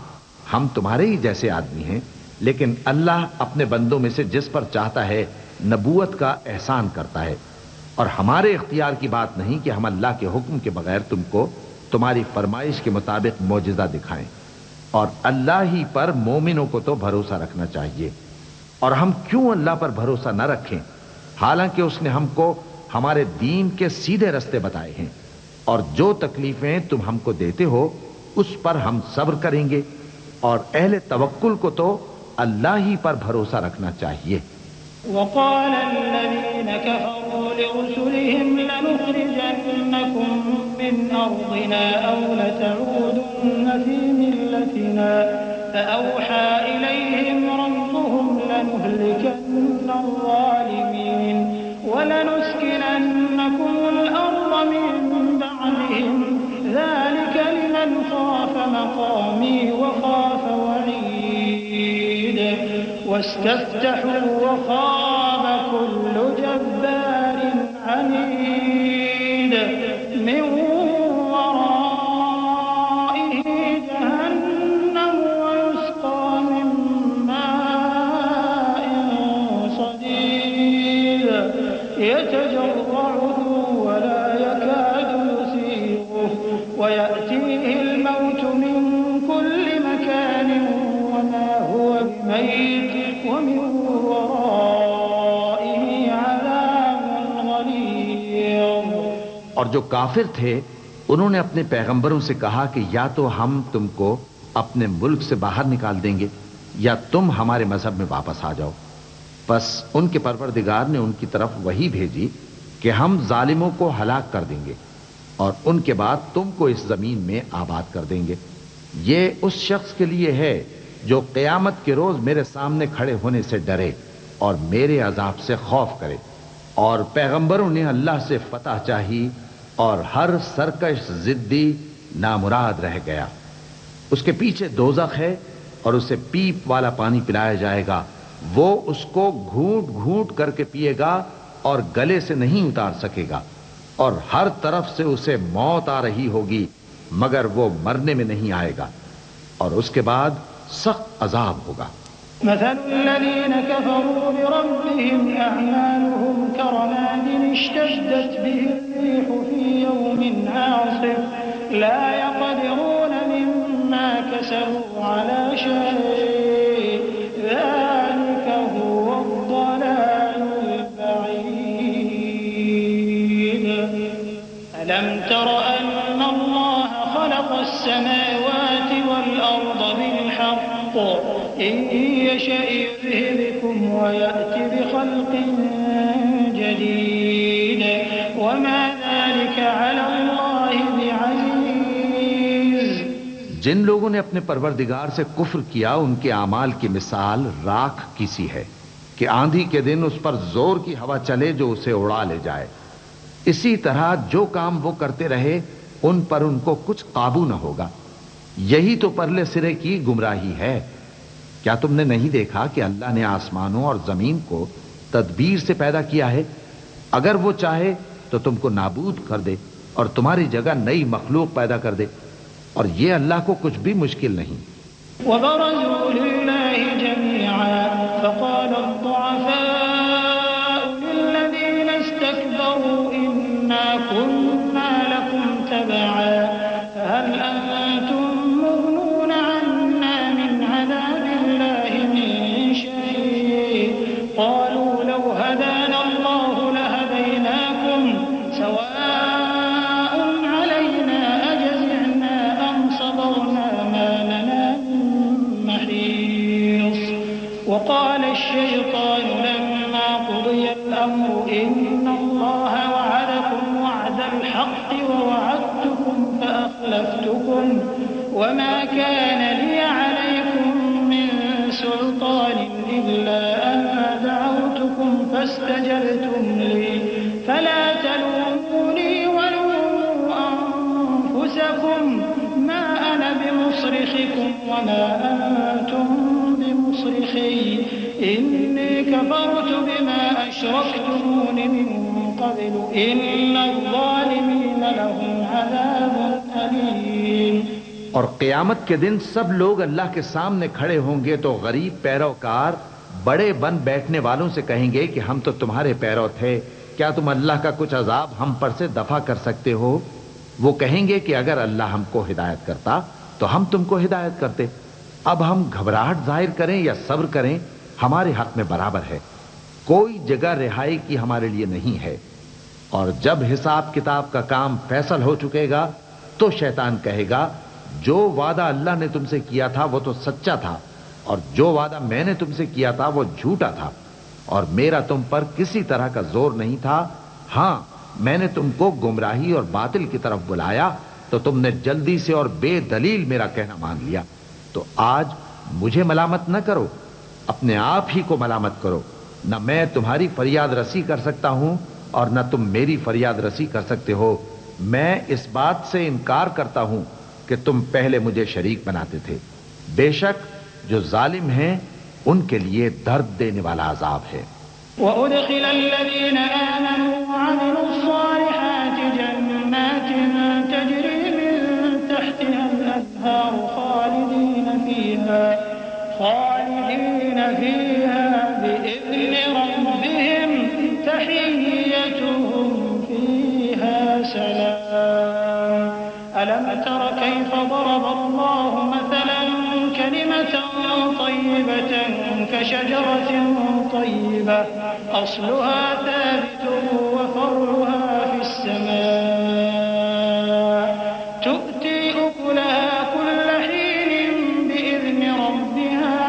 Speaker 2: ہم تمہارے ہی جیسے آدمی ہیں، لیکن اللہ اپنے بندوں میں سے جس پر چاہتا ہے نبوت کا احسان کرتا ہے، اور ہمارے اختیار کی بات نہیں کہ ہم اللہ کے حکم کے بغیر تم کو تمہاری فرمائش کے مطابق معجزہ دکھائیں. اور اللہ ہی پر مومنوں کو تو بھروسہ رکھنا چاہیے. اور ہم کیوں اللہ پر بھروسہ نہ رکھیں حالانکہ اس نے ہم کو ہمارے دین کے سیدھے رستے بتائے ہیں، اور جو تکلیفیں تم ہم کو دیتے ہو اس پر ہم صبر کریں گے. اور اہل توکل کو تو اللہ ہی پر بھروسہ رکھنا چاہیے.
Speaker 1: وقال الذين كفروا لرسلهم لنخرجنكم من أرضنا أو لتعودن في ملتنا فأوحى إليهم ربهم لنهلكن الظالمين ولنسكننكم الأرض من بعدهم ذلك لمن خاف مقامي وخاف وعيد واستفتحوا وخاب كل جبار عنيد من ورائه جهنم ويسقى من ماء صديد يتجرعه ولا يكاد يسيغه ويأتيه الموت من كل مكان وما هو بميت ومن ورائه عذاب غليظ.
Speaker 2: اور جو کافر تھے انہوں نے اپنے پیغمبروں سے کہا کہ یا تو ہم تم کو اپنے ملک سے باہر نکال دیں گے یا تم ہمارے مذہب میں واپس آ جاؤ. بس ان کے پروردگار نے ان کی طرف وحی بھیجی کہ ہم ظالموں کو ہلاک کر دیں گے اور ان کے بعد تم کو اس زمین میں آباد کر دیں گے. یہ اس شخص کے لیے ہے جو قیامت کے روز میرے سامنے کھڑے ہونے سے ڈرے اور میرے عذاب سے خوف کرے. اور پیغمبروں نے اللہ سے فتح چاہی اور ہر سرکش ضدی نامراد رہ گیا. اس کے پیچھے دوزخ ہے اور اسے پیپ والا پانی پلایا جائے گا. وہ اس کو گھونٹ گھونٹ کر کے پیے گا اور گلے سے نہیں اتار سکے گا، اور ہر طرف سے اسے موت آ رہی ہوگی مگر وہ مرنے میں نہیں آئے گا، اور اس کے بعد سخت عذاب ہوگا.
Speaker 1: مثل الذين كفروا بربهم أعمالهم كرماد اشتدت به الريح في يوم عاصف لا يقدرون مما كسبوا على شيء ذلك هو الضلال البعيد. ألم تر أن الله خلق السماوات والأرض بالحق إن يشأ يذهبكم ويأتي بخلق جديد وما ذلك على الله بعزيز.
Speaker 2: جن لوگوں نے اپنے پروردگار سے کفر کیا ان کے اعمال کی مثال راکھ کی سی ہے کہ آندھی کے دن اس پر زور کی ہوا چلے جو اسے اڑا لے جائے. اسی طرح جو کام وہ کرتے رہے ان پر ان کو کچھ قابو نہ ہوگا. یہی تو پرلے سرے کی گمراہی ہے. کیا تم نے نہیں دیکھا کہ اللہ نے آسمانوں اور زمین کو تدبیر سے پیدا کیا ہے؟ اگر وہ چاہے تو تم کو نابود کر دے اور تمہاری جگہ نئی مخلوق پیدا کر دے، اور یہ اللہ کو کچھ بھی مشکل نہیں.
Speaker 1: وبرزوا لله جميعا فقال قال الشيطان لما قضي الأمر إن الله وعدكم وعد الحق ووعدتكم فأخلفتكم وما كان لي عليكم من سلطان إلا أن دعوتكم فاستجبتم لي فلا تلوموني ولوموا أنفسكم ما أنا بمصرخكم وما أنتم بمصرخي إني كفرت بما أشركتمون من قبل إن الظالمين لهم عذاب أليم.
Speaker 2: اور قیامت کے دن سب لوگ اللہ کے سامنے کھڑے ہوں گے تو غریب پیروکار بڑے بن بیٹھنے والوں سے کہیں گے کہ ہم تو تمہارے پیرو تھے، کیا تم اللہ کا کچھ عذاب ہم پر سے دفع کر سکتے ہو؟ وہ کہیں گے کہ اگر اللہ ہم کو ہدایت کرتا تو ہم تم کو ہدایت کرتے. اب ہم گھبراہٹ ظاہر کریں یا صبر کریں ہمارے حق میں برابر ہے، کوئی جگہ رہائی کی ہمارے لیے نہیں ہے. اور جب حساب کتاب کا کام فیصل ہو چکے گا تو شیطان کہے گا جو وعدہ اللہ نے تم سے کیا تھا وہ تو سچا تھا اور جو وعدہ میں نے تم سے کیا تھا وہ جھوٹا تھا اور میرا تم پر کسی طرح کا زور نہیں تھا. ہاں میں نے تم کو گمراہی اور باطل کی طرف بلایا تو تم نے جلدی سے اور بے دلیل میرا کہنا مان لیا. تو آج مجھے ملامت نہ کرو، اپنے آپ ہی کو ملامت کرو. نہ میں تمہاری فریاد رسی کر سکتا ہوں اور نہ تم میری فریاد رسی کر سکتے ہو. میں اس بات سے انکار کرتا ہوں کہ تم پہلے مجھے شریک بناتے تھے. بے شک جو ظالم ہیں ان کے لیے درد دینے والا عذاب ہے.
Speaker 1: وَأُدْخِلَ الَّذِينَ آمَنُوا وَعَمِلُوا الصَّالِحَاتِ جَنَّاتٍ تَجْرِي مِن تَحْتِهَا الْأَنْهَارُ خَالِدِينَ فِيهَا بِإِذْنِ رَبِّهِمْ تَحِيَّتُهُمْ فِيهَا سَلَامٌ. أَلَمْ تَرَ كَيْفَ ضَرَبَ اللَّهُ مَثَلًا كَلِمَةً طَيِّبَةً كَشَجَرَةٍ طَيِّبَةٍ أَصْلُهَا ثَابِتٌ وَفَرْعُهَا فِي السَّمَاءِ تُؤْتِي أُكُلَهَا كُلَّ حِينٍ بِإِذْنِ رَبِّهَا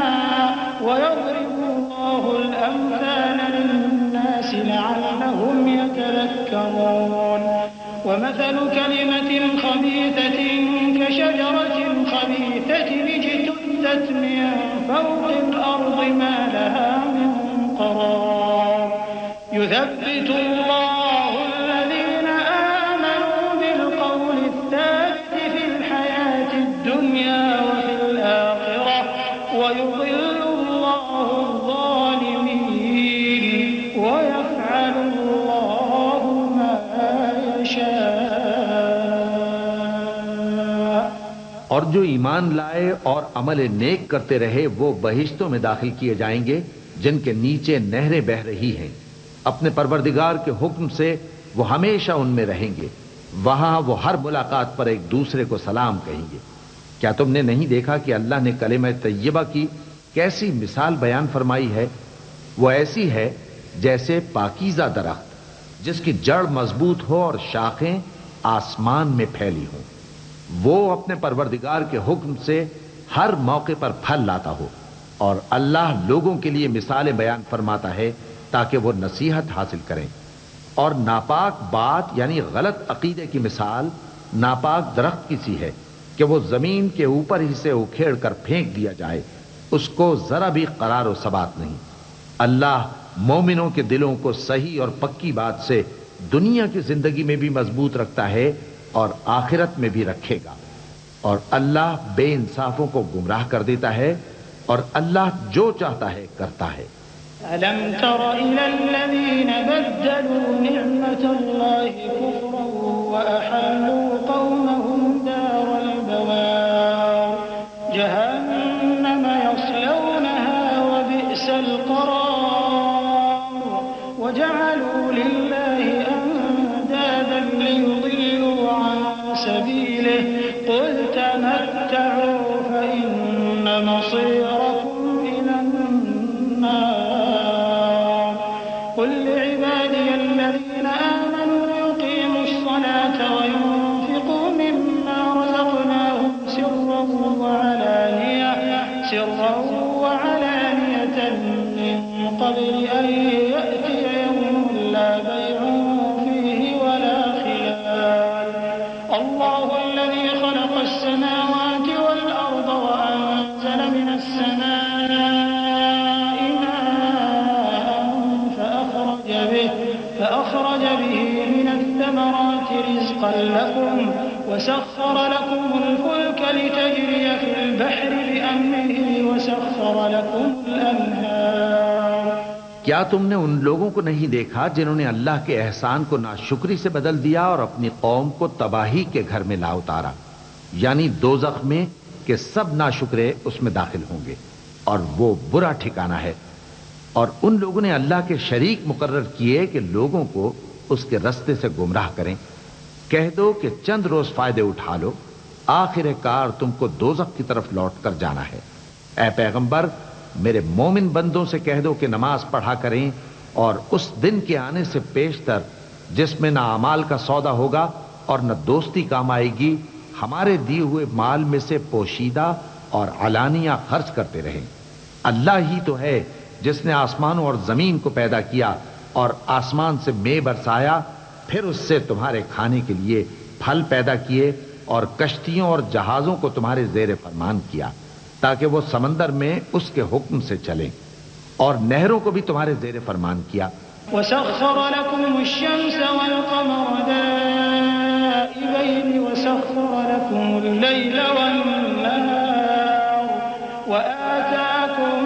Speaker 1: وَيَضْرِبُ اللَّهُ الْأَمْثَالَ لِلنَّاسِ لَعَلَّهُمْ يَتَذَكَّرُونَ. وَمَثَلُ كَلِمَةٍ خَبِيثَةٍ كَشَجَرَةٍ خَبِيثَةٍ اجْتُثَّتْ مِنْ فَوْقِ الْأَرْضِ مَا لَهَا مِنْ قَرَارٍ. يُثَبِّتُ اللَّهُ الَّذِينَ آمَنُوا بِالْقَوْلِ الثَّابِتِ فِي الْحَيَاةِ الدُّنْيَا وَفِي الْآخِرَةِ وَيُضِلُّ اللَّهُ الظَّالِمِينَ وَيَفْعَلُ اللَّهُ مَا يَشَاءُ.
Speaker 2: اور جو ایمان لائے اور عمل نیک کرتے رہے وہ بہشتوں میں داخل کیے جائیں گے جن کے نیچے نہریں بہہ رہی ہیں. اپنے پروردگار کے حکم سے وہ ہمیشہ ان میں رہیں گے. وہاں وہ ہر ملاقات پر ایک دوسرے کو سلام کہیں گے. کیا تم نے نہیں دیکھا کہ اللہ نے کلمہ طیبہ کی کیسی مثال بیان فرمائی ہے؟ وہ ایسی ہے جیسے پاکیزہ درخت جس کی جڑ مضبوط ہو اور شاخیں آسمان میں پھیلی ہوں. وہ اپنے پروردگار کے حکم سے ہر موقع پر پھل لاتا ہو اور اللہ لوگوں کے لیے مثالیں بیان فرماتا ہے تاکہ وہ نصیحت حاصل کریں. اور ناپاک بات یعنی غلط عقیدے کی مثال ناپاک درخت کی سی ہے کہ وہ زمین کے اوپر ہی سے اکھیڑ کر پھینک دیا جائے، اس کو ذرا بھی قرار و ثبات نہیں. اللہ مومنوں کے دلوں کو صحیح اور پکی بات سے دنیا کی زندگی میں بھی مضبوط رکھتا ہے اور آخرت میں بھی رکھے گا. اور اللہ بے انصافوں کو گمراہ کر دیتا ہے اور اللہ جو چاہتا ہے کرتا ہے.
Speaker 1: أَلَمْ تَرَ إِلَى الَّذِينَ بَدَّلُوا نِعْمَةَ اللَّهِ كُفْرًا وَأَحَلُّوا قَوْمَهُمْ دَارَ الْبَوَارِ جَهَنَّمَ يَصْلَوْنَهَا وَبِئْسَ الْقَرَارُ وَجَعَلُوا لِلَّهِ أَنْدَادًا لِيُضِلُّوا عَنْ سَبِيلِهِ قُلْ تَمَتَّعُوا فَإِنَّ مَصِيرَكُمْ إِلَى النَّارِ. قُلْ لِعِبَادِيَ الَّذِينَ آمَنُوا يُقِيمُوا الصَّلَاةَ وَيُنْفِقُوا مِمَّا رَزَقْنَاهُمْ سِرًّا وَعَلَانِيَةً قبل أن يأتي يوم لا بيع فيه ولا خلال الله الذي خلق السماوات والأرض وأنزل من السماء ماء فأخرج به من الثمرات رزقا لكم وسخر لكم الفلك لتجري في البحر بأمره وسخر لكم الأنهار
Speaker 2: کیا تم نے ان لوگوں کو نہیں دیکھا جنہوں نے اللہ کے احسان کو ناشکری سے بدل دیا اور اپنی قوم کو تباہی کے گھر میں لا اتارا، یعنی دوزخ میں کہ سب ناشکرے اس میں داخل ہوں گے اور وہ برا ٹھکانہ ہے۔ اور ان لوگوں نے اللہ کے شریک مقرر کیے کہ لوگوں کو اس کے رستے سے گمراہ کریں۔ کہہ دو کہ چند روز فائدے اٹھا لو، آخر کار تم کو دوزخ کی طرف لوٹ کر جانا ہے۔ اے پیغمبر، میرے مومن بندوں سے کہہ دو کہ نماز پڑھا کریں اور اس دن کے آنے سے پیشتر جس میں نہ اعمال کا سودا ہوگا اور نہ دوستی کام آئے گی، ہمارے دیے ہوئے مال میں سے پوشیدہ اور علانیہ خرچ کرتے رہیں۔ اللہ ہی تو ہے جس نے آسمانوں اور زمین کو پیدا کیا اور آسمان سے مے برسایا، پھر اس سے تمہارے کھانے کے لیے پھل پیدا کیے اور کشتیوں اور جہازوں کو تمہارے زیر فرمان کیا تاکہ وہ سمندر میں اس کے حکم سے چلیں، اور نہروں کو بھی تمہارے زیر فرمان کیا۔
Speaker 1: وسخر لكم الشمس والقمر دائبين وسخر لكم الليل والنهار وآتاكم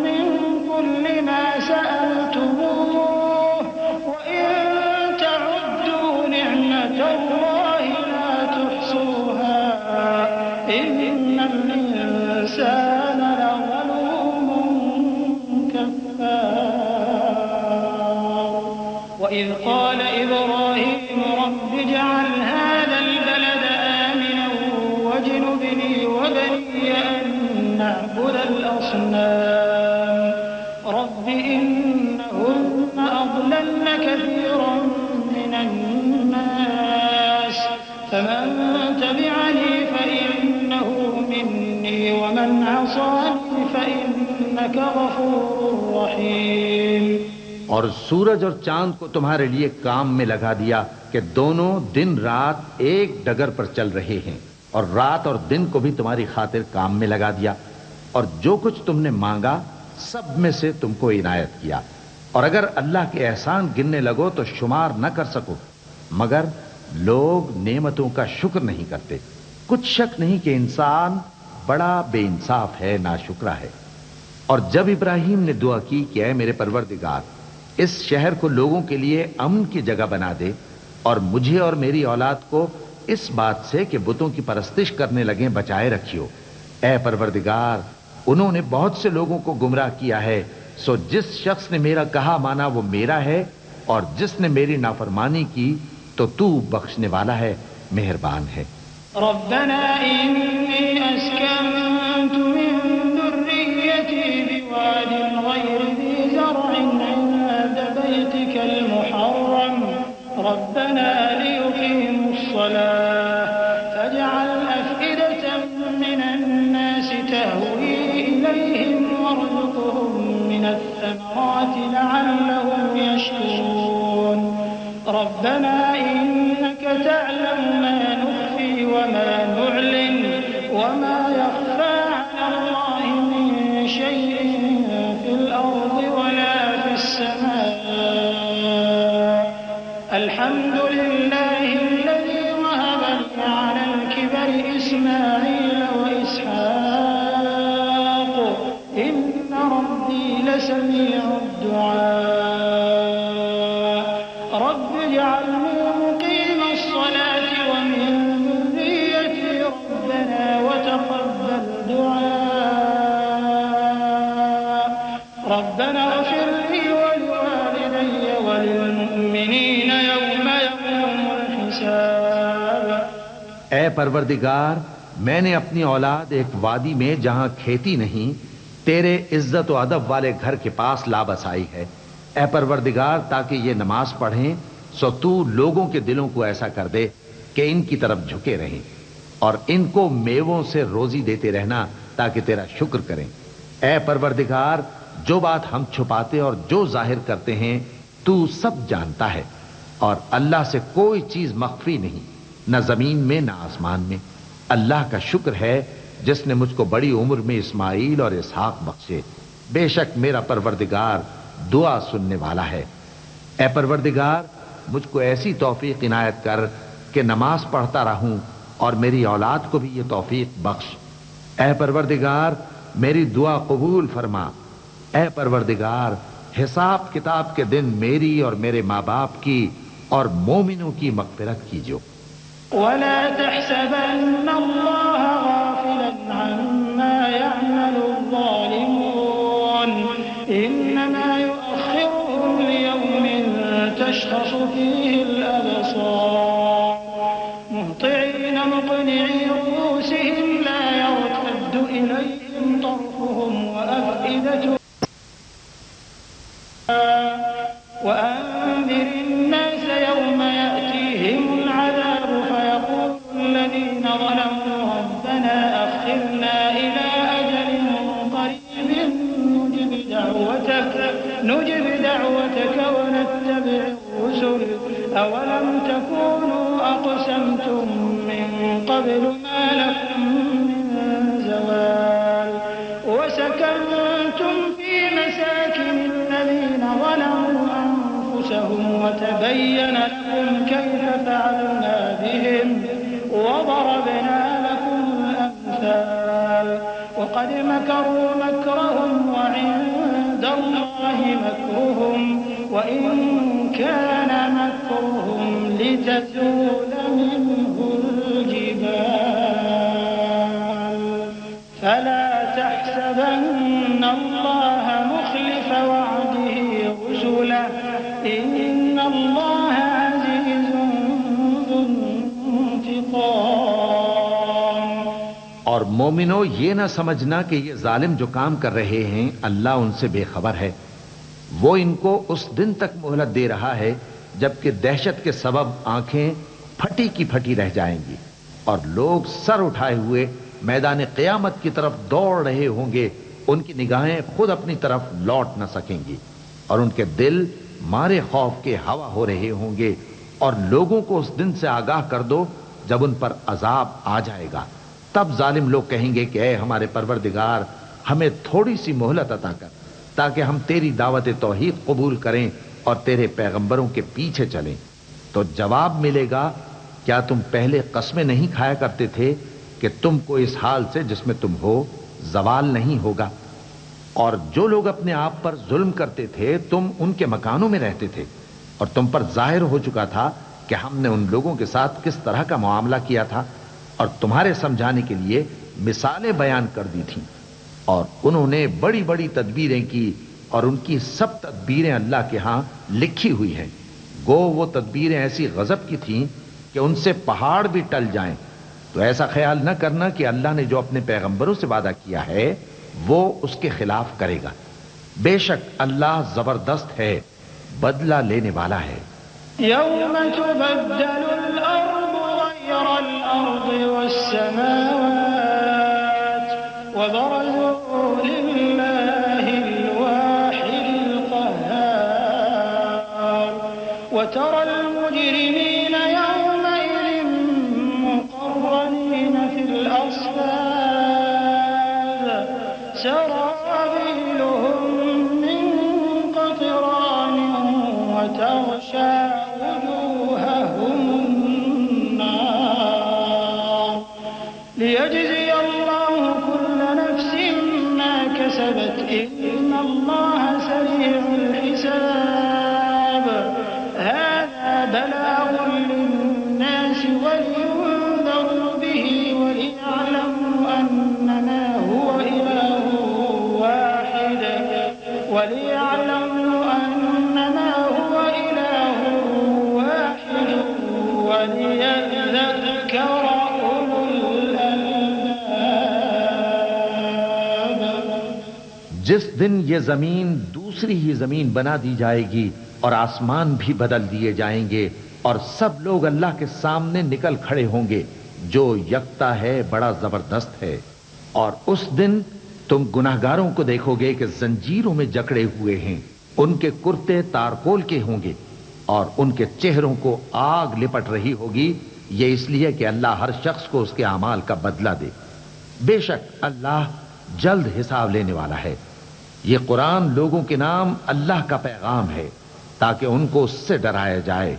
Speaker 1: من كل ما سألتموه وإن تعدوا نعمة الله لا تحصوها إن الإنسان لظلوم كفار وإذ قال إبراهيم رب اجعل هذا البلد آمنا واجنبني وبني أن نعبد الأصنام رب إنهن أضللن كثيرا من الناس فمن تبعني فإنه مني ومن عصاني فإنك غفور رحيم۔
Speaker 2: اور سورج اور چاند کو تمہارے لیے کام میں لگا دیا کہ دونوں دن رات ایک ڈگر پر چل رہے ہیں، اور رات اور دن کو بھی تمہاری خاطر کام میں لگا دیا، اور جو کچھ تم نے مانگا سب میں سے تم کو عنایت کیا، اور اگر اللہ کے احسان گننے لگو تو شمار نہ کر سکو، مگر لوگ نعمتوں کا شکر نہیں کرتے۔ کچھ شک نہیں کہ انسان بڑا بے انصاف ہے، ناشکرا ہے۔ اور جب ابراہیم نے دعا کی کہ اے میرے پروردگار، اس شہر کو لوگوں کے لیے امن کی جگہ بنا دے اور مجھے اور میری اولاد کو اس بات سے کہ بتوں کی پرستش کرنے لگیں بچائے رکھیو۔ اے پروردگار، انہوں نے بہت سے لوگوں کو گمراہ کیا ہے، سو جس شخص نے میرا کہا مانا وہ میرا ہے، اور جس نے میری نافرمانی کی تو تو بخشنے والا ہے، مہربان ہے۔
Speaker 1: ربنا إني أسكنت من ذريتي بواد غير ذي زرع عند بيتك المحرم ربنا ليقيموا الصلاة فاجعل أفئدة من الناس تهوي إليهم وارزقهم من الثمرات لعلهم يشكرون ربنا إنك تعلم ما نخفي وما نعلن وما يخفى على الله من شيء في الأرض ولا في السماء الحمد لله الذي وهب لي على الكبر إسماعيل وإسحاق إن ربي لسميع الدعاء رب اجعلني مقيم الصلاة ومن ذريتي ربنا وتقبل دعاء ربنا اغفر لي ولوالدي وللمؤمنين يوم يقوم الحساب۔
Speaker 2: اے پروردگار، میں نے اپنی اولاد ایک وادی میں جہاں کھیتی نہیں تیرے عزت و ادب والے گھر کے پاس لا بسائی ہے۔ اے پروردگار، تاکہ یہ نماز پڑھیں سو تو لوگوں کے دلوں کو ایسا کر دے کہ ان کی طرف جھکے رہیں، اور ان کو میووں سے روزی دیتے رہنا تاکہ تیرا شکر کریں۔ اے پروردگار، جو بات ہم چھپاتے اور جو ظاہر کرتے ہیں تو سب جانتا ہے، اور اللہ سے کوئی چیز مخفی نہیں، نہ زمین میں نہ آسمان میں۔ اللہ کا شکر ہے جس نے مجھ کو بڑی عمر میں اسماعیل اور اسحاق بخشے، بے شک میرا پروردگار دعا سننے والا ہے۔ اے پروردگار، مجھ کو ایسی توفیق عنایت کر کہ نماز پڑھتا رہوں اور میری اولاد کو بھی یہ توفیق بخش۔ اے پروردگار، میری دعا قبول فرما۔ اے پروردگار، حساب کتاب کے دن میری اور میرے ماں باپ کی اور مومنوں کی مغفرت کیجو۔
Speaker 1: ولا تحسبن الله غافلا عما يعمل الظالمون إنما يؤخرهم ليوم تشخص فيه الأبصار مهطعين مقنعي رؤوسهم لا يرتد إليهم طرفهم وأفئدتهم وأنذر الناس يوم يأتيهم العذاب فيقول الذين ظلموا ربنا أخرنا إلى أجل قريب نجب دعوتك ونتبع الرسل أولم تكونوا أقسمتم من قبل ما لكم من زوال وسكنتم في مساكن الذين ظلموا أنفسهم وتبين لكم كيف فعلنا بهم وضربنا لكم الأمثال وقد مكروا مكرهم وعند الله مكرهم وإن كان مكرهم لتزول منه الجبال فلا تحسبن الله مخلف وعده رسله إن الله عزيز ذو انتقام۔
Speaker 2: اور مومنو، یہ نہ سمجھنا کہ یہ ظالم جو کام کر رہے ہیں اللہ ان سے بے خبر ہے۔ وہ ان کو اس دن تک مہلت دے رہا ہے جبکہ دہشت کے سبب آنکھیں پھٹی کی پھٹی رہ جائیں گی اور لوگ سر اٹھائے ہوئے میدان قیامت کی طرف دوڑ رہے ہوں گے، ان کی نگاہیں خود اپنی طرف لوٹ نہ سکیں گی اور ان کے دل مارے خوف کے ہوا ہو رہے ہوں گے۔ اور لوگوں کو اس دن سے آگاہ کر دو جب ان پر عذاب آ جائے گا، تب ظالم لوگ کہیں گے کہ اے ہمارے پروردگار، ہمیں تھوڑی سی مہلت عطا کر تاکہ ہم تیری دعوت توحید قبول کریں اور تیرے پیغمبروں کے پیچھے چلیں۔ تو جواب ملے گا، کیا تم پہلے قسمیں نہیں کھایا کرتے تھے کہ تم کو اس حال سے جس میں تم ہو زوال نہیں ہوگا؟ اور جو لوگ اپنے آپ پر ظلم کرتے تھے تم ان کے مکانوں میں رہتے تھے، اور تم پر ظاہر ہو چکا تھا کہ ہم نے ان لوگوں کے ساتھ کس طرح کا معاملہ کیا تھا، اور تمہارے سمجھانے کے لیے مثالیں بیان کر دی تھیں۔ اور انہوں نے بڑی بڑی تدبیریں کی، اور ان کی سب تدبیریں اللہ کے ہاں لکھی ہوئی ہیں۔ گو وہ تدبیریں ایسی غضب کی تھیں کہ ان سے پہاڑ بھی ٹل جائیں۔ تو ایسا خیال نہ کرنا کہ اللہ نے جو اپنے پیغمبروں سے وعدہ کیا ہے وہ اس کے خلاف کرے گا۔ بے شک اللہ زبردست ہے، بدلہ لینے والا ہے۔
Speaker 1: يوم تبدل الأرض غير الأرض والسماوات وبرزوا لله الواحد القهار وترى المجرمين يومئذ مقرنين في الأصفاد سرابيلهم من قطران وتغشى وجوههم النار ليجزي الله كل نفس ما كسبت إن الله سريع الحساب هذا بلاغ للناس ولينذروا به وليعلموا أنما هو إله واحد وليذكر أولو الألباب۔
Speaker 2: جس دن یہ زمین دوسری ہی زمین بنا دی جائے گی اور آسمان بھی بدل دیے جائیں گے اور سب لوگ اللہ کے سامنے نکل کھڑے ہوں گے جو یکتا ہے، بڑا زبردست ہے۔ اور اس دن تم گناہگاروں کو دیکھو گے کہ زنجیروں میں جکڑے ہوئے ہیں، ان کے کرتے تارکول کے ہوں گے اور ان کے چہروں کو آگ لپٹ رہی ہوگی، یہ اس لیے کہ اللہ ہر شخص کو اس کے اعمال کا بدلہ دے۔ بے شک اللہ جلد حساب لینے والا ہے۔ یہ قرآن لوگوں کے نام اللہ کا پیغام ہے تاکہ ان کو اس سے ڈرایا جائے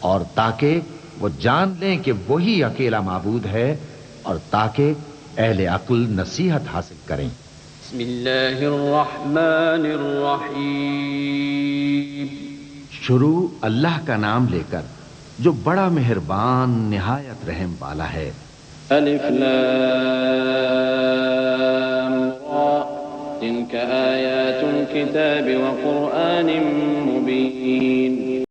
Speaker 2: اور تاکہ وہ جان لیں کہ وہی اکیلا معبود ہے اور تاکہ اہل عقل نصیحت حاصل کریں۔
Speaker 3: بسم اللہ الرحمن الرحیم۔
Speaker 2: شروع اللہ کا نام لے کر جو بڑا مہربان نہایت رحم والا ہے۔
Speaker 3: الف لام را تلك آیات الكتاب وقرآن